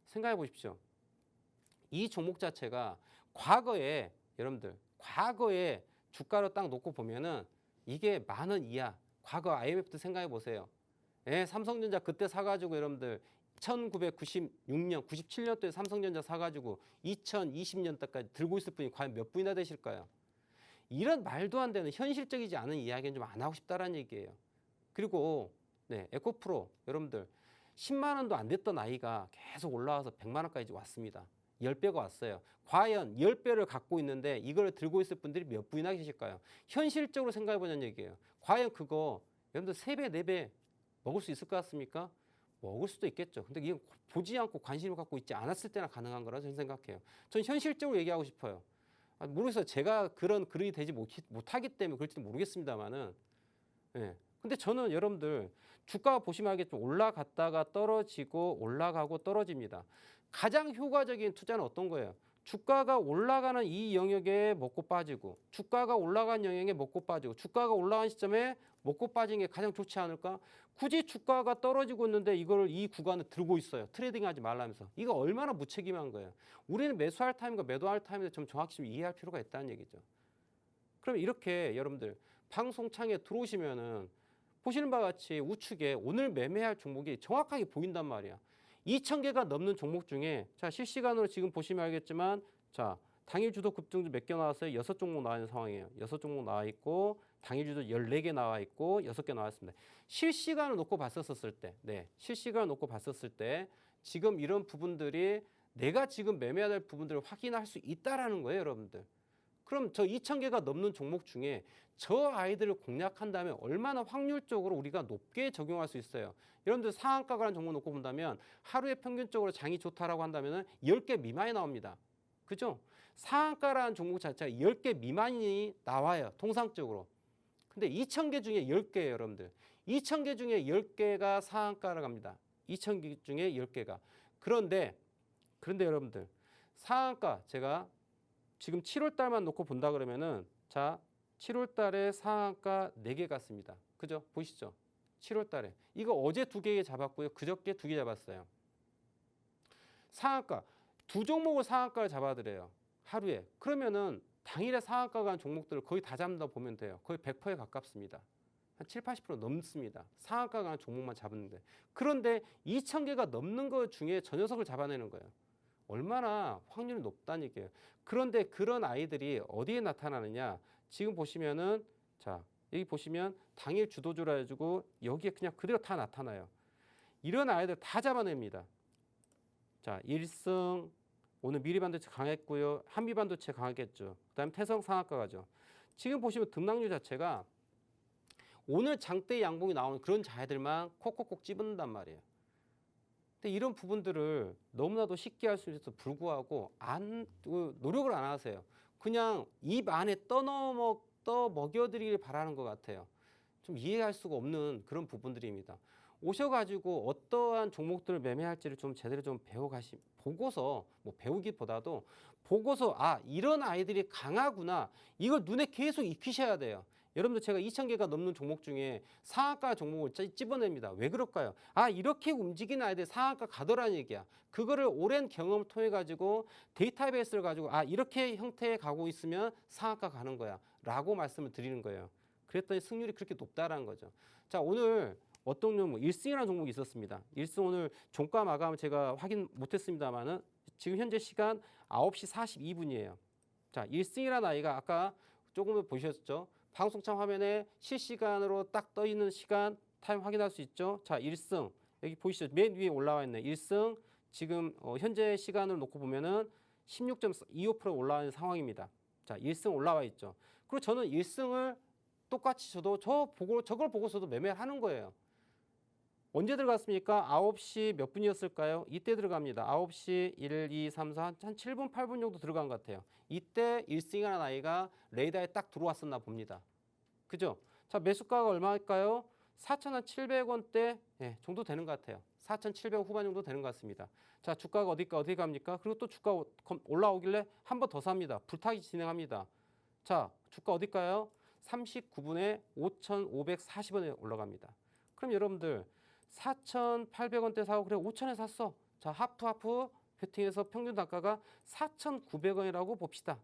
생각해 보십시오. 이 종목 자체가 과거에 여러분들 과거에 주가로 딱 놓고 보면은 이게 10,000원 이하. 과거 IMF도 생각해 보세요. 예, 삼성전자 그때 사가지고 여러분들 1996년, 97년도에 삼성전자 사가지고 2020년대까지 들고 있을 분이 과연 몇 분이나 되실까요? 이런 말도 안 되는 현실적이지 않은 이야기는 좀 안 하고 싶다라는 얘기예요. 그리고 네, 에코프로 여러분들 10만 원도 안 됐던 아이가 계속 올라와서 100만 원까지 왔습니다. 10배가 왔어요. 과연 10배를 갖고 있는데 이걸 들고 있을 분들이 몇 분이나 계실까요? 현실적으로 생각해 보자는 얘기예요. 과연 그거 여러분들 3배, 4배 먹을 수 있을 것 같습니까? 먹을 수도 있겠죠. 근데 이건 보지 않고 관심을 갖고 있지 않았을 때나 가능한 거라고 저는 생각해요. 전 현실적으로 얘기하고 싶어요. 모르겠어요. 제가 그런 그릇이 되지 못하기 때문에 그럴지도 모르겠습니다만은. 예. 근데 저는 여러분들 주가 보시면 알겠지만 올라갔다가 떨어지고 올라가고 떨어집니다. 가장 효과적인 투자는 어떤 거예요? 주가가 올라가는 이 영역에 먹고 빠지고 주가가 올라간 영역에 먹고 빠지고 주가가 올라간 시점에 먹고 빠진 게 가장 좋지 않을까? 굳이 주가가 떨어지고 있는데 이걸 이 구간을 들고 있어요. 트레이딩하지 말라면서. 이거 얼마나 무책임한 거예요. 우리는 매수할 타임과 매도할 타임에 좀 정확히 좀 이해할 필요가 있다는 얘기죠. 그럼 이렇게 여러분들 방송창에 들어오시면은 보시는 바와 같이 우측에 오늘 매매할 종목이 정확하게 보인단 말이야. 2,000개가 넘는 종목 중에 자 실시간으로 지금 보시면 알겠지만 자 당일 주도 급등주 몇 개 나왔어요? 6종목 나와 있는 상황이에요. 6종목 나와 있고 당일 주도 14개 나와 있고 6개 나왔습니다. 실시간을 놓고 봤었을 때, 네, 실시간을 놓고 봤었을 때 지금 이런 부분들이 내가 지금 매매해야 될 부분들을 확인할 수 있다라는 거예요, 여러분들. 그럼 저 2,000개가 넘는 종목 중에 저 아이들을 공략한다면 얼마나 확률적으로 우리가 높게 적용할 수 있어요. 여러분들 상한가라는 종목 놓고 본다면 하루에 평균적으로 장이 좋다라고 한다면 10개 미만이 나옵니다. 그죠? 상한가라는 종목 자체가 10개 미만이 나와요. 통상적으로. 근데 2,000개 중에 10개예요, 여러분들. 2,000개 중에 10개가 상한가를 갑니다. 2,000개 중에 10개가. 그런데 여러분들 상한가 제가 지금 7월 달만 놓고 본다 그러면은 자 7월 달에 상한가 4개 갔습니다. 그죠? 보시죠. 7월 달에. 이거 어제 2개 잡았고요. 그저께 2개 잡았어요. 상한가. 2종목을 상한가를 잡아드려요. 하루에. 그러면은 당일에 상한가 간 종목들을 거의 다 잡는다 보면 돼요. 거의 100%에 가깝습니다. 한 7, 80% 넘습니다. 상한가 간 종목만 잡았는데. 그런데 2,000개가 넘는 것 중에 저 녀석을 잡아내는 거예요. 얼마나 확률이 높다는 얘기예요. 그런데 그런 아이들이 어디에 나타나느냐? 지금 보시면은 자 여기 보시면 당일 주도주라 해가지고 여기에 그냥 그대로 다 나타나요. 이런 아이들 다 잡아냅니다. 자 1승, 오늘 미래반도체 강했고요. 한미반도체 강하겠죠. 그다음에 태성 상한가 가죠. 지금 보시면 등락률 자체가 오늘 장대 양봉이 나오는 그런 자회들만 콕콕콕 집어넣는단 말이에요. 근데 이런 부분들을 너무나도 쉽게 할 수 있어서 불구하고 노력을 안 하세요. 그냥 입 안에 떠먹여드리길 바라는 것 같아요. 좀 이해할 수가 없는 그런 부분들입니다. 오셔가지고 어떠한 종목들을 매매할지를 좀 제대로 좀 보고서 뭐 배우기보다도 보고서 이런 아이들이 강하구나 이걸 눈에 계속 익히셔야 돼요. 여러분들 제가 2,000개가 넘는 종목 중에 상한가 종목을 집어냅니다. 왜 그럴까요? 이렇게 움직이는 아이들 상한가 가더라는 얘기야. 그거를 오랜 경험을 통해 가지고 데이터베이스를 가지고 이렇게 형태에 가고 있으면 상한가 가는 거야 라고 말씀을 드리는 거예요. 그랬더니 승률이 그렇게 높다라는 거죠. 자, 오늘 어떤 종목, 1승이라는 종목이 있었습니다. 1승 오늘 종가 마감 제가 확인 못했습니다만은 지금 현재 시간 9시 42분이에요. 자, 1승이라는 아이가 아까 조금 보셨죠? 방송창 화면에 실시간으로 딱 떠 있는 시간 타임 확인할 수 있죠? 자, 1승 여기 보이시죠? 맨 위에 올라와 있네. 1승 지금 현재 시간을 놓고 보면은 16.25% 올라와 있는 상황입니다. 자, 1승 올라와 있죠. 그리고 저는 1승을 똑같이 저걸 보고서도 매매를 하는 거예요. 언제 들어갔습니까? 9시 몇 분이었을까요? 이때 들어갑니다. 9시 1, 2, 3, 4, 한 7분, 8분 정도 들어간 것 같아요. 이때 1승이라는 아이가 레이더에 딱 들어왔었나 봅니다. 그죠? 자, 매수가가 얼마일까요? 4,700원대 정도 되는 것 같아요. 4,700원 후반 정도 되는 것 같습니다. 자, 주가가 어디 갑니까? 그리고 또 주가 올라오길래 한 번 더 삽니다. 불타기 진행합니다. 자, 주가 어딜까요? 39분에 5,540원에 올라갑니다. 그럼 여러분들 4,800원대 사고 그래 5,000에 샀어. 자, 하프 베팅해서 평균 단가가 4,900원이라고 봅시다.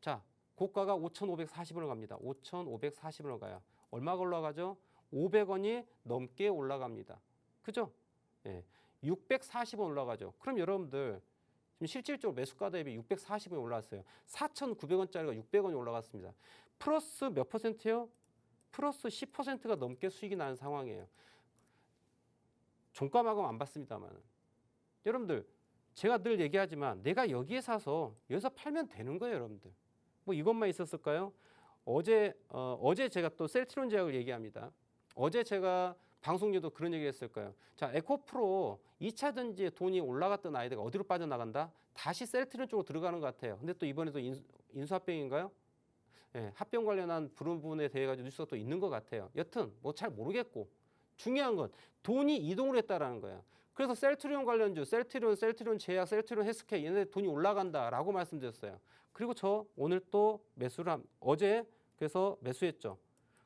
자, 고가가 5,540원을 갑니다. 5,540원을 가요. 얼마가 올라가죠? 500원이 넘게 올라갑니다. 그죠? 예. 640원 올라가죠. 그럼 여러분들 지금 실질적으로 매수가 대비 640원이 올라왔어요. 4,900원짜리가 600원이 올라갔습니다. 플러스 몇 퍼센트요? 플러스 10%가 넘게 수익이 나는 상황이에요. 종가 마감 안 받습니다만 여러분들 제가 늘 얘기하지만 내가 여기에 사서 여기서 팔면 되는 거예요, 여러분들. 뭐 이것만 있었을까요? 어제 제가 또 셀트리온 제약을 얘기합니다. 어제 제가 방송에도 그런 얘기를 했을까요? 자, 에코프로 2차 전지에 돈이 올라갔던 아이들가 어디로 빠져나간다? 다시 셀트리온 쪽으로 들어가는 것 같아요. 근데 또 이번에도 인수합병인가요? 예, 합병 관련한 부분에 대해 가지고 뉴스가 또 있는 것 같아요. 여튼 뭐 잘 모르겠고 중요한 건 돈이 이동을 했다라는 거예요. 그래서 셀트리온 관련주, 셀트리온 제약, 셀트리온 헬스케어 얘네 돈이 올라간다라고 말씀드렸어요. 그리고 저 오늘 또 어제 그래서 매수했죠.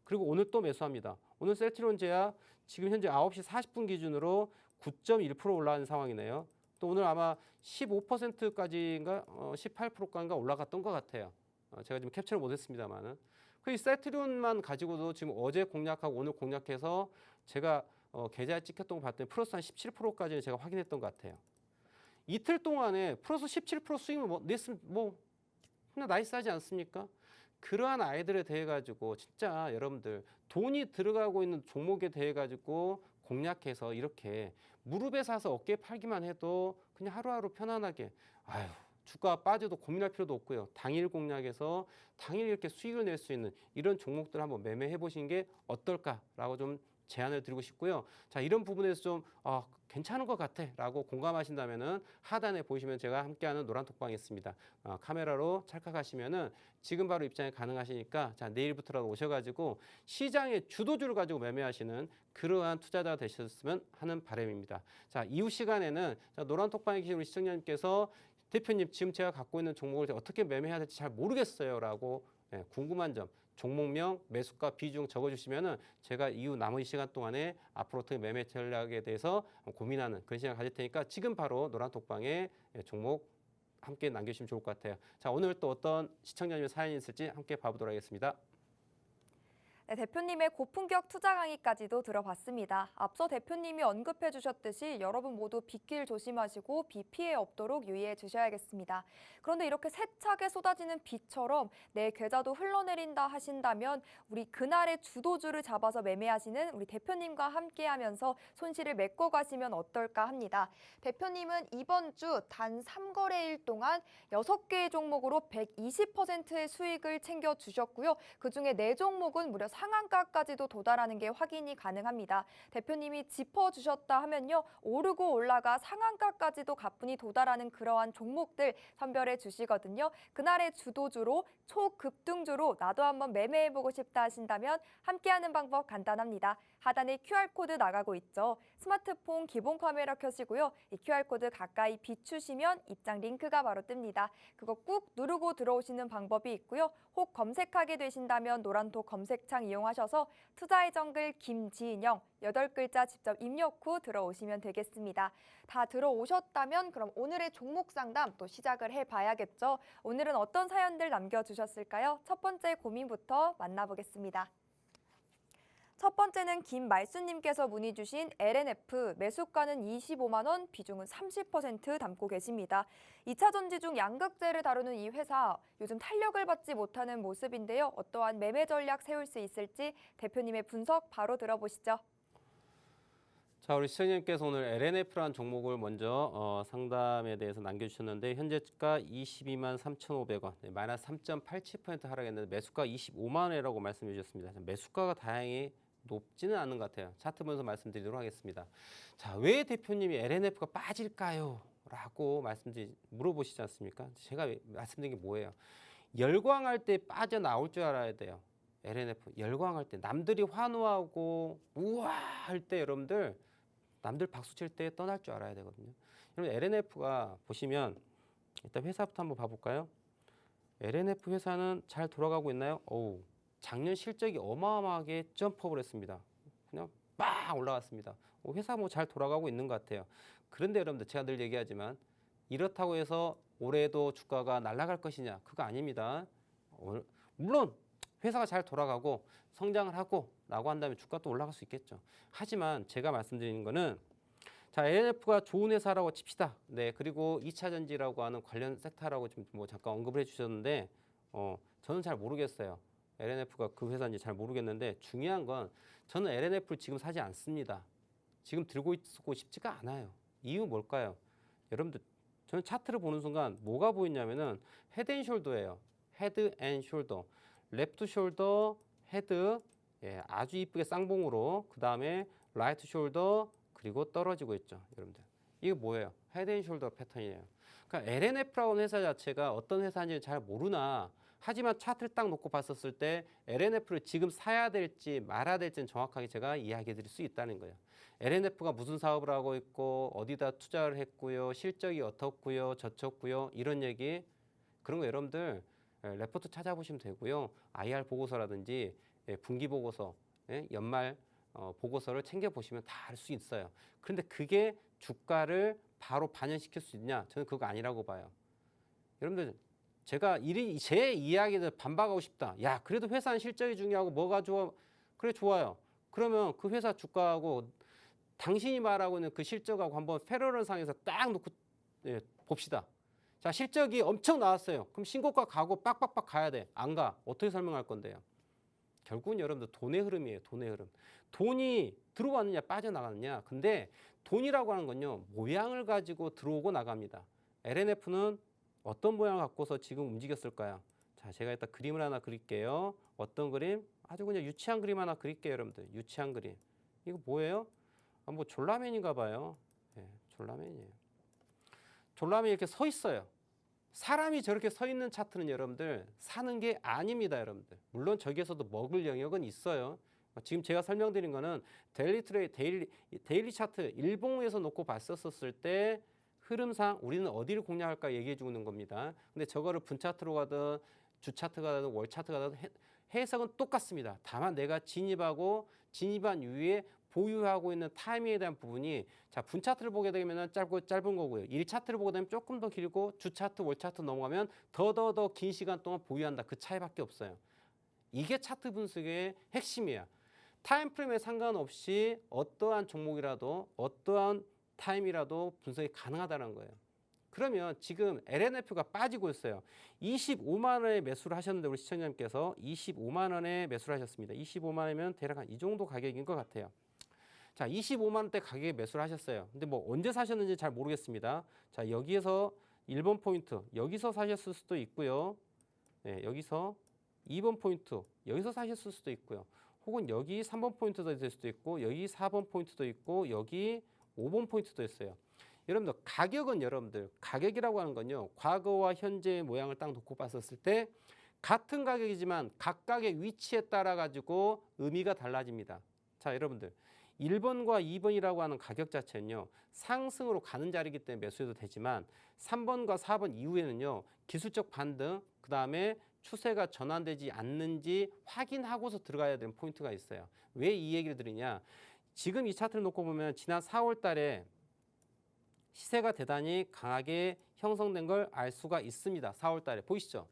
그리고 오늘 또 매수합니다. 오늘 셀트리온 제약 지금 현재 9시 40분 기준으로 9.1% 올라가는 상황이네요. 또 오늘 아마 15%까지인가 18%까지인가 올라갔던 것 같아요. 제가 지금 캡처를 못했습니다만은 그 셀트리온만 가지고도 지금 어제 공략하고 오늘 공략해서 제가 계좌에 찍혔던 거 봤더니 플러스 한 17%까지는 제가 확인했던 것 같아요. 이틀 동안에 플러스 17% 수익을 냈으면 그냥 나이스하지 않습니까? 그러한 아이들에 대해 가지고 진짜 여러분들 돈이 들어가고 있는 종목에 대해 가지고 공략해서 이렇게 무릎에 사서 어깨에 팔기만 해도 그냥 하루하루 편안하게 주가가 빠져도 고민할 필요도 없고요. 당일 공략해서 당일 이렇게 수익을 낼 수 있는 이런 종목들 한번 매매해 보시는 게 어떨까라고 좀 제안을 드리고 싶고요. 자, 이런 부분에서 좀 괜찮은 것 같아라고 공감하신다면은 하단에 보시면 제가 함께하는 노란 톡방이 있습니다. 카메라로 찰칵하시면은 지금 바로 입장이 가능하시니까 자, 내일부터라도 오셔가지고 시장의 주도주를 가지고 매매하시는 그러한 투자자가 되셨으면 하는 바람입니다. 자, 이후 시간에는 노란 톡방에 계신 우리 시청자님께서 대표님 지금 제가 갖고 있는 종목을 어떻게 매매해야 될지 잘 모르겠어요라고 궁금한 점, 종목명, 매수가, 비중 적어주시면은 제가 이후 남은 시간 동안에 앞으로 어떻게 매매 전략에 대해서 고민하는 그런 시간을 가질 테니까 지금 바로 노란 톡방에 종목 함께 남겨주시면 좋을 것 같아요. 자, 오늘 또 어떤 시청자님의 사연이 있을지 함께 봐보도록 하겠습니다. 네, 대표님의 고품격 투자 강의까지도 들어봤습니다. 앞서 대표님이 언급해 주셨듯이 여러분 모두 빗길 조심하시고 비 피해 없도록 유의해 주셔야겠습니다. 그런데 이렇게 세차게 쏟아지는 비처럼 내 계좌도 흘러내린다 하신다면 우리 그날의 주도주를 잡아서 매매하시는 우리 대표님과 함께하면서 손실을 메꿔 가시면 어떨까 합니다. 대표님은 이번 주 단 3거래일 동안 6개의 종목으로 120%의 수익을 챙겨 주셨고요. 그중에 4종목은 무려 상한가까지도 도달하는 게 확인이 가능합니다. 대표님이 짚어주셨다 하면요. 오르고 올라가 상한가까지도 가뿐히 도달하는 그러한 종목들 선별해 주시거든요. 그날의 주도주로 초급등주로 나도 한번 매매해보고 싶다 하신다면 함께하는 방법 간단합니다. 하단에 QR코드 나가고 있죠. 스마트폰 기본 카메라 켜시고요. 이 QR코드 가까이 비추시면 입장 링크가 바로 뜹니다. 그거 꾹 누르고 들어오시는 방법이 있고요. 혹 검색하게 되신다면 노란톡 검색창 이용하셔서 투자의 정글 김지인영 8글자 직접 입력 후 들어오시면 되겠습니다. 다 들어오셨다면 그럼 오늘의 종목 상담 또 시작을 해봐야겠죠. 오늘은 어떤 사연들 남겨주셨을까요? 첫 번째 고민부터 만나보겠습니다. 첫 번째는 김말수님께서 문의 주신 LNF 매수가는 25만 원, 비중은 30% 담고 계십니다. 2차 전지 중 양극재를 다루는 이 회사 요즘 탄력을 받지 못하는 모습인데요. 어떠한 매매 전략 세울 수 있을지 대표님의 분석 바로 들어보시죠. 자, 우리 시청자님께서 오늘 LNF라는 종목을 먼저 상담에 대해서 남겨주셨는데 현재가 22만 3,500원, 네, 마이너스 3.87% 하락했는데 매수가 25만 원이라고 말씀해 주셨습니다. 매수가가 다행히 높지는 않은 것 같아요. 차트 보면서 말씀드리도록 하겠습니다. 자, 왜 대표님이 LNF가 빠질까요? 라고 물어보시지 않습니까? 제가 말씀드린 게 뭐예요? 열광할 때 빠져나올 줄 알아야 돼요. LNF 열광할 때 남들이 환호하고 우와 할 때 여러분들 남들 박수 칠 때 떠날 줄 알아야 되거든요. 여러분 LNF가 보시면 일단 회사부터 한번 봐볼까요? LNF 회사는 잘 돌아가고 있나요? 어우, 작년 실적이 어마어마하게 점프업을 했습니다. 그냥 빵 올라갔습니다. 회사 뭐 잘 돌아가고 있는 것 같아요. 그런데 여러분들 제가 늘 얘기하지만 이렇다고 해서 올해도 주가가 날아갈 것이냐? 그거 아닙니다. 물론 회사가 잘 돌아가고 성장을 하고 라고 한다면 주가도 올라갈 수 있겠죠. 하지만 제가 말씀드리는 거는 자, LNF가 좋은 회사라고 칩시다. 네, 그리고 2차 전지라고 하는 관련 섹터라고 좀 뭐 잠깐 언급을 해주셨는데 저는 잘 모르겠어요. LNF가 그 회사인지 잘 모르겠는데 중요한 건 저는 LNF를 지금 사지 않습니다. 지금 들고 있고 싶지가 않아요. 이유 뭘까요? 여러분들 저는 차트를 보는 순간 뭐가 보이냐면은 헤드앤숄더예요. 헤드앤숄더. 레프트 숄더, 헤드, 예, 아주 이쁘게 쌍봉으로 그 다음에 라이트 숄더 그리고 떨어지고 있죠, 여러분들. 이게 뭐예요? 헤드앤숄더 패턴이에요. 그러니까 LNF라는 회사 자체가 어떤 회사인지 잘 모르나 하지만 차트를 딱 놓고 봤었을 때 LNF를 지금 사야 될지 말아야 될지는 정확하게 제가 이야기해 드릴 수 있다는 거예요. LNF가 무슨 사업을 하고 있고 어디다 투자를 했고요, 실적이 어떻고요, 저쳤고요, 이런 얘기 그런 거 여러분들 레포트 찾아보시면 되고요. IR 보고서라든지 분기 보고서, 연말 보고서를 챙겨보시면 다 알 수 있어요. 그런데 그게 주가를 바로 반영시킬 수 있냐? 저는 그거 아니라고 봐요. 여러분들 제가 제 이야기를 반박하고 싶다. 야, 그래도 회사는 실적이 중요하고 뭐가 좋아? 그래, 좋아요. 그러면 그 회사 주가하고 당신이 말하고 있는 그 실적하고 한번 패러런상에서 딱 놓고 봅시다. 자, 실적이 엄청 나왔어요. 그럼 신고가 가고 빡빡빡 가야 돼. 안 가. 어떻게 설명할 건데요? 결국은 여러분들 돈의 흐름이에요. 돈의 흐름. 돈이 들어왔느냐 빠져나가느냐. 근데 돈이라고 하는 건요. 모양을 가지고 들어오고 나갑니다. LNF는 어떤 모양을 갖고서 지금 움직였을까요? 자, 제가 일단 그림을 하나 그릴게요. 어떤 그림? 아주 그냥 유치한 그림 하나 그릴게요. 여러분들. 유치한 그림. 이거 뭐예요? 뭐 졸라맨인가 봐요. 네, 졸라맨이에요. 졸라맨이 이렇게 서 있어요. 사람이 저렇게 서 있는 차트는 여러분들 사는 게 아닙니다, 여러분들. 물론 저기에서도 먹을 영역은 있어요. 지금 제가 설명드린 거는 데일리 차트 일봉에서 놓고 봤었을 때 흐름상 우리는 어디를 공략할까 얘기해 주는 겁니다. 근데 저거를 분 차트로 가든 주 차트가 가든 월 차트가 가든 해석은 똑같습니다. 다만 내가 진입한 이후에 보유하고 있는 타이밍에 대한 부분이 자, 분 차트를 보게 되면 짧은 거고요. 일 차트를 보게 되면 조금 더 길고 주 차트, 월 차트 넘어가면 더 긴 시간 동안 보유한다. 그 차이밖에 없어요. 이게 차트 분석의 핵심이야. 타임프레임에 상관없이 어떠한 종목이라도 어떠한 타임이라도 분석이 가능하다는 거예요. 그러면 지금 LNF가 빠지고 있어요. 25만 원에 매수를 하셨는데 우리 시청자님께서 25만 원에 매수를 하셨습니다. 25만 원이면 대략 한 이 정도 가격인 것 같아요. 자, 25만 원대 가격에 매수를 하셨어요. 근데 뭐 언제 사셨는지 잘 모르겠습니다. 자, 여기에서 1번 포인트 여기서 사셨을 수도 있고요. 네, 여기서 2번 포인트 여기서 사셨을 수도 있고요. 혹은 여기 3번 포인트도 될 수도 있고 여기 4번 포인트도 있고 여기 5번 포인트도 있어요. 여러분들 가격은 여러분들 가격이라고 하는 건요. 과거와 현재의 모양을 딱 놓고 봤었을 때 같은 가격이지만 각각의 위치에 따라 가지고 의미가 달라집니다. 자, 여러분들 1번과 2번이라고 하는 가격 자체는요. 상승으로 가는 자리이기 때문에 매수해도 되지만 3번과 4번 이후에는요. 기술적 반등 그다음에 추세가 전환되지 않는지 확인하고서 들어가야 되는 포인트가 있어요. 왜 이 얘기를 드리냐? 지금 이 차트를 놓고 보면 지난 4월 달에 시세가 대단히 강하게 형성된 걸 알 수가 있습니다. 4월 달에 보이시죠?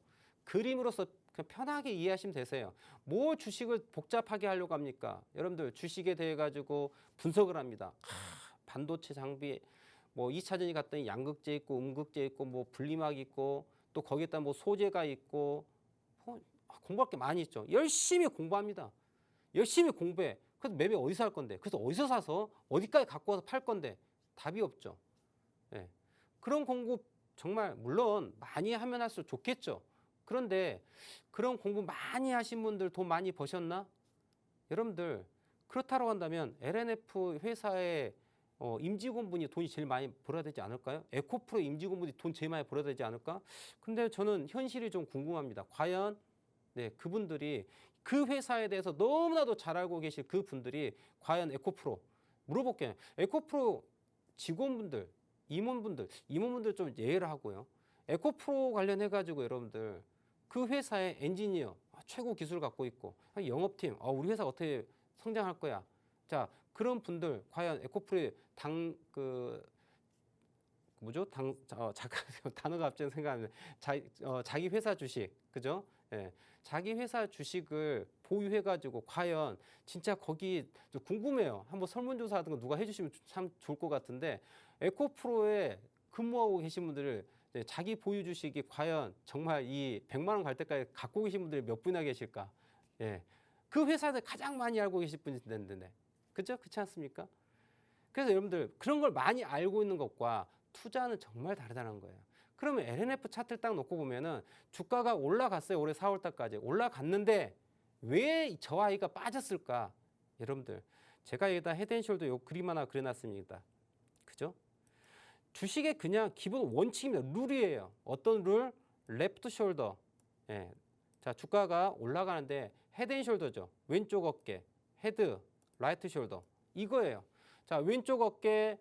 그림으로서 그냥 편하게 이해하시면 되세요. 뭘 주식을 복잡하게 하려고 합니까? 여러분들 주식에 대해 가지고 분석을 합니다. 반도체 장비 뭐 2차전지 갔더니 양극재 있고 음극재 있고 뭐 분리막 있고 또 거기에다 뭐 소재가 있고 공부할 게 많이 있죠. 열심히 공부합니다. 열심히 공부해. 그래서 매매 어디서 할 건데? 그래서 어디서 사서 어디까지 갖고 와서 팔 건데? 답이 없죠. 예. 그런 공부 정말 물론 많이 하면 할수록 좋겠죠. 그런데 그런 공부 많이 하신 분들 돈 많이 버셨나? 여러분들 그렇다고 한다면 LNF 회사의 임직원분이 돈이 제일 많이 벌어야 되지 않을까요? 에코프로 임직원분이 돈 제일 많이 벌어야 되지 않을까? 근데 저는 현실이 좀 궁금합니다. 과연 네, 그분들이 그 회사에 대해서 너무나도 잘 알고 계실 그 분들이 과연 에코프로 물어볼게요. 에코프로 직원분들, 임원분들 좀 예의를 하고요. 에코프로 관련해 가지고 여러분들 그 회사의 엔지니어 최고 기술을 갖고 있고 영업팀 우리 회사 어떻게 성장할 거야. 자, 그런 분들 과연 에코프로의 잠깐 단어가 갑자기 생각나는데 자기 회사 주식 그죠? 예. 자기 회사 주식을 보유해 가지고 과연 진짜 거기 궁금해요. 한번 설문조사 같은 거 누가 해주시면 참 좋을 것 같은데 에코프로에 근무하고 계신 분들을 자기 보유 주식이 과연 정말 이 100만 원 갈 때까지 갖고 계신 분들이 몇 분이나 계실까? 예. 그 회사에서 가장 많이 알고 계실 분이 되는데. 그죠? 그렇지 않습니까? 그래서 여러분들 그런 걸 많이 알고 있는 것과 투자는 정말 다르다는 거예요. 그러면 LNF 차트를 딱 놓고 보면은 주가가 올라갔어요. 올해 4월 달까지. 올라갔는데 왜 저 아이가 빠졌을까? 여러분들 제가 여기다 헤드앤숄더 요 그림 하나 그려놨습니다. 그죠? 주식의 그냥 기본 원칙입니다. 룰이에요. 어떤 룰? 레프트 숄더. 예. 자, 주가가 올라가는데 헤드앤숄더죠. 왼쪽 어깨, 헤드, 라이트 숄더. 이거예요. 자, 왼쪽 어깨,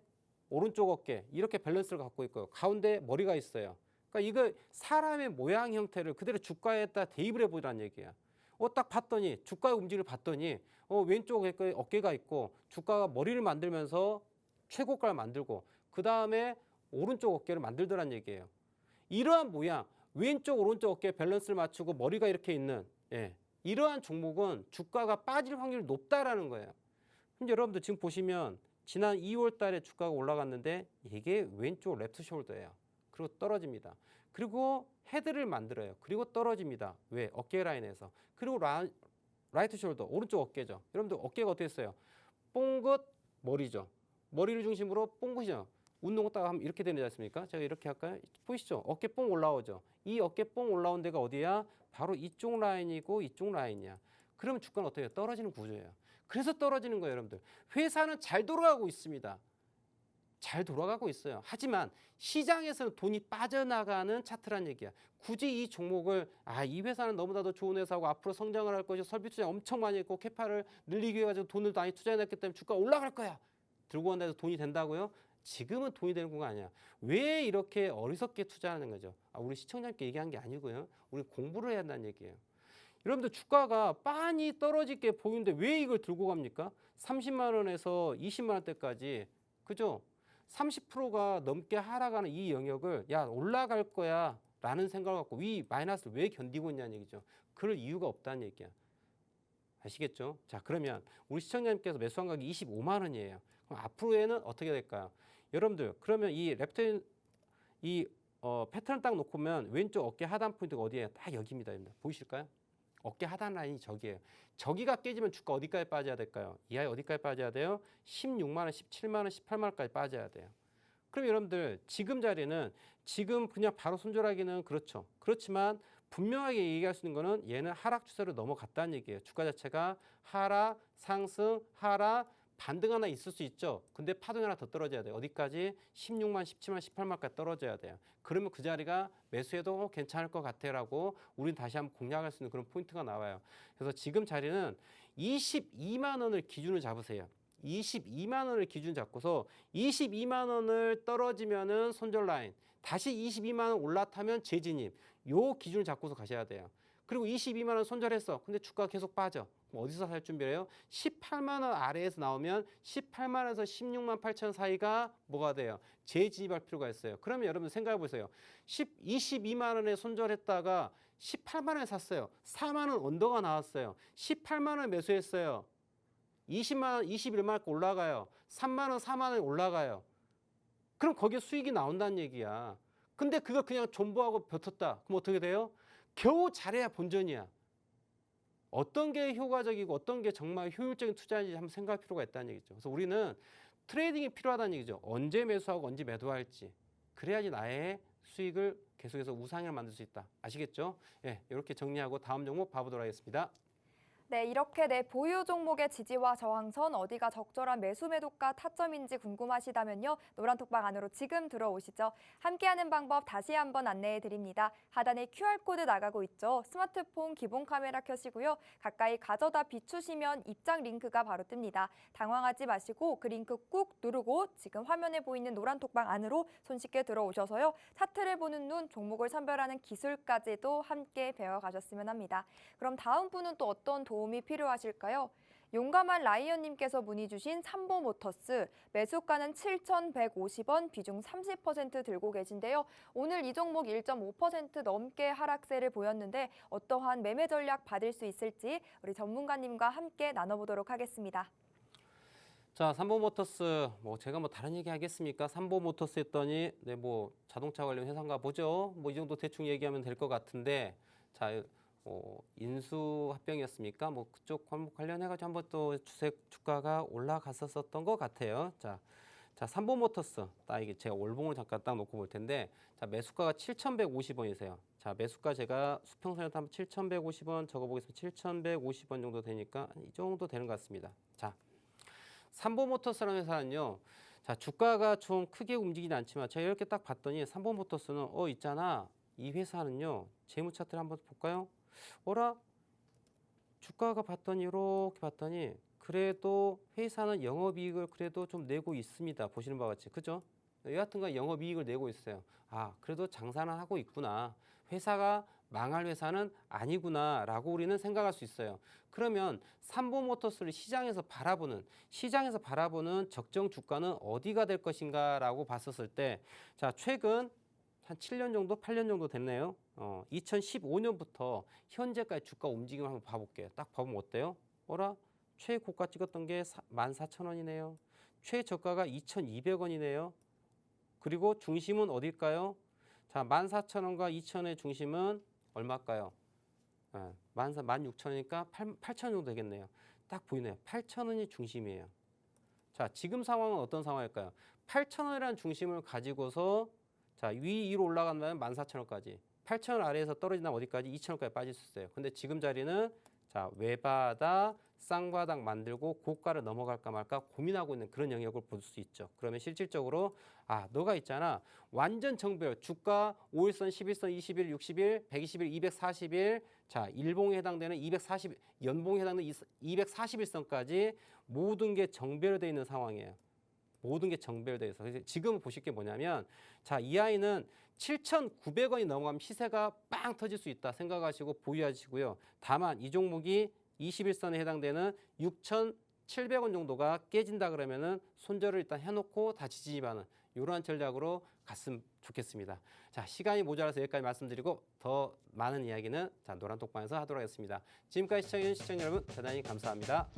오른쪽 어깨 이렇게 밸런스를 갖고 있고요. 가운데 머리가 있어요. 그러니까 이거 사람의 모양 형태를 그대로 주가에다 대입을 해보자는 얘기야. 딱 봤더니 주가의 움직임을 봤더니 왼쪽 어깨가 있고 주가가 머리를 만들면서 최고가를 만들고 그 다음에 오른쪽 어깨를 만들더란 얘기예요. 이러한 모양 왼쪽 오른쪽 어깨 밸런스를 맞추고 머리가 이렇게 있는 이러한 종목은 주가가 빠질 확률이 높다라는 거예요. 근데 여러분들 지금 보시면 지난 2월 달에 주가가 올라갔는데 이게 왼쪽 레프트 숄더예요. 그리고 떨어집니다. 그리고 헤드를 만들어요. 그리고 떨어집니다. 왜? 어깨 라인에서. 그리고 라이트 숄더, 오른쪽 어깨죠. 여러분들 어깨가 어떻게 했어요? 뽕긋 머리죠. 머리를 중심으로 뽕긋이죠. 운동 따가 하면 이렇게 되지 않습니까? 제가 이렇게 할까요? 보이시죠? 어깨 뽕 올라오죠. 이 어깨 뽕 올라온 데가 어디야? 바로 이쪽 라인이고 이쪽 라인이야. 그러면 주가는 어떻게 해요? 떨어지는 구조예요. 그래서 떨어지는 거예요, 여러분들. 회사는 잘 돌아가고 있습니다. 잘 돌아가고 있어요. 하지만 시장에서는 돈이 빠져나가는 차트란 얘기야. 굳이 이 종목을 이 회사는 너무나도 좋은 회사고 앞으로 성장을 할 것이고 설비 투자 엄청 많이 했고 캐파를 늘리기 위해 가지고 돈을 많이 투자해놨기 때문에 주가 올라갈 거야. 들고 간다 해서 돈이 된다고요? 지금은 돈이 되는 건 아니야. 왜 이렇게 어리석게 투자하는 거죠? 우리 시청자님께 얘기한 게 아니고요. 우리 공부를 해야 한다는 얘기예요. 여러분들 주가가 빤히 떨어지게 보이는데 왜 이걸 들고 갑니까? 30만 원에서 20만 원대까지 그죠? 30%가 넘게 하락하는 이 영역을 올라갈 거야 라는 생각을 갖고 위 마이너스를 왜 견디고 있냐는 얘기죠. 그럴 이유가 없다는 얘기야. 아시겠죠? 자, 그러면 우리 시청자님께서 매수한 가격이 25만 원이에요. 그럼 앞으로에는 어떻게 될까요? 여러분들, 그러면 이 랩트 패턴을 딱 놓고 보면 왼쪽 어깨 하단 포인트가 어디예요? 딱 여기입니다. 보이실까요? 어깨 하단 라인이 저기예요. 저기가 깨지면 주가 어디까지 빠져야 될까요? 이 아이 어디까지 빠져야 돼요? 16만 원, 17만 원, 18만 원까지 빠져야 돼요. 그럼 여러분들 지금 자리는 지금 그냥 바로 손절하기는 그렇죠. 그렇지만 분명하게 얘기할 수 있는 거는 얘는 하락 추세로 넘어갔다는 얘기예요. 주가 자체가 하락, 상승, 하락, 반등 하나 있을 수 있죠. 근데 파동이 하나 더 떨어져야 돼요. 어디까지? 16만, 17만, 18만까지 떨어져야 돼요. 그러면 그 자리가 매수해도 괜찮을 것 같아라고 우린 다시 한번 공략할 수 있는 그런 포인트가 나와요. 그래서 지금 자리는 22만 원을 기준으로 잡으세요. 22만 원을 기준 잡고서 22만 원을 떨어지면은 손절 라인, 다시 22만 원 올라타면 재진입. 요 기준을 잡고서 가셔야 돼요. 그리고 22만 원 손절했어. 근데 주가가 계속 빠져. 그럼 어디서 살 준비를 해요? 18만 원 아래에서 나오면 18만 원에서 16만 8천 사이가 뭐가 돼요? 재진입할 필요가 있어요. 그러면 여러분 생각해 보세요. 22만 원에 손절했다가 18만 원에 샀어요. 4만 원 언더가 나왔어요. 18만 원에 매수했어요. 20만 원, 21만 원 올라가요. 3만 원, 4만 원에 올라가요. 그럼 거기에 수익이 나온다는 얘기야. 근데 그거 그냥 존버하고 버텼다. 그럼 어떻게 돼요? 겨우 잘해야 본전이야. 어떤 게 효과적이고 어떤 게 정말 효율적인 투자인지 한번 생각할 필요가 있다는 얘기죠. 그래서 우리는 트레이딩이 필요하다는 얘기죠. 언제 매수하고 언제 매도할지. 그래야지 나의 수익을 계속해서 우상향을 만들 수 있다. 아시겠죠? 예, 이렇게 정리하고 다음 종목 봐보도록 하겠습니다. 네, 이렇게 내 보유 종목의 지지와 저항선 어디가 적절한 매수 매도가 타점인지 궁금하시다면요. 노란톡방 안으로 지금 들어오시죠. 함께하는 방법 다시 한번 안내해 드립니다. 하단에 QR코드 나가고 있죠. 스마트폰 기본 카메라 켜시고요. 가까이 가져다 비추시면 입장 링크가 바로 뜹니다. 당황하지 마시고 그 링크 꾹 누르고 지금 화면에 보이는 노란톡방 안으로 손쉽게 들어오셔서요. 차트를 보는 눈, 종목을 선별하는 기술까지도 함께 배워가셨으면 합니다. 그럼 다음 분은 또 어떤 도움이 필요하실까요? 용감한 라이언님께서 문의 주신 삼보모터스, 매수가는 7,150원, 비중 30% 들고 계신데요. 오늘 이 종목 1.5% 넘게 하락세를 보였는데 어떠한 매매 전략 받을 수 있을지 우리 전문가님과 함께 나눠보도록 하겠습니다. 자, 삼보모터스, 제가 다른 얘기 하겠습니까? 삼보모터스 했더니 네, 자동차 관련 회사인가 보죠. 이 정도 대충 얘기하면 될 것 같은데, 자, 인수 합병이었습니까? 그쪽 관련해가지고 한번 또 주가가 올라갔었던 것 같아요. 자, 삼보모터스, 딱 이게 제가 월봉을 잠깐 딱 놓고 볼 텐데, 자, 매수가가 7,150원이세요. 자, 매수가 제가 수평선에 한번 7,150원 적어보겠습니다. 7,150원 정도 되니까 이 정도 되는 것 같습니다. 자, 삼보모터스라는 회사는요, 자, 주가가 좀 크게 움직이진 않지만 제가 이렇게 딱 봤더니 삼보모터스는 있잖아. 이 회사는요, 재무 차트를 한번 볼까요? 주가가 봤더니 이렇게 봤더니 그래도 회사는 영업이익을 그래도 좀 내고 있습니다. 보시는 바와 같이, 그죠? 여하튼간 영업이익을 내고 있어요. 아, 그래도 장사는 하고 있구나. 회사가 망할 회사는 아니구나라고 우리는 생각할 수 있어요. 그러면 삼보모터스를 시장에서 바라보는 적정 주가는 어디가 될 것인가라고 봤었을 때, 자, 최근 한 7년 정도, 8년 정도 됐네요. 2015년부터 현재까지 주가 움직임을 한번 봐볼게요. 딱 봐보면 어때요? 최고가 찍었던 게 14,000원이네요. 최저가가 2,200원이네요. 그리고 중심은 어딜까요? 자, 14,000원과 2,000원의 중심은 얼마일까요? 16,000원이니까 8,000원 정도 되겠네요. 딱 보이네요. 8,000원이 중심이에요. 자, 지금 상황은 어떤 상황일까요? 8,000원이라는 중심을 가지고서 자, 위로 올라간다면 14,000원까지. 8,000원 아래에서 떨어진다면 어디까지? 2,000원까지 빠질 수 있어요. 근데 지금 자리는 자, 외바닥, 쌍바닥 만들고 고가를 넘어갈까 말까 고민하고 있는 그런 영역을 볼 수 있죠. 그러면 실질적으로 너가 있잖아. 완전 정배열 주가 5일선, 11선, 20일, 60일, 120일, 240일. 자, 일봉에 해당되는 240 연봉에 해당되는 241선까지 모든 게 정배열되어 있는 상황이에요. 모든 게 정배열되어 있어서 지금 보실 게 뭐냐면, 자, 이 아이는 7,900원이 넘어가면 시세가 빵 터질 수 있다 생각하시고 보유하시고요. 다만 이 종목이 21선에 해당되는 6,700원 정도가 깨진다 그러면은 손절을 일단 해놓고 다시 진입하는 이러한 전략으로 갔으면 좋겠습니다. 자, 시간이 모자라서 여기까지 말씀드리고 더 많은 이야기는 노란톡방에서 하도록 하겠습니다. 지금까지 시청해주신 시청자 여러분 대단히 감사합니다.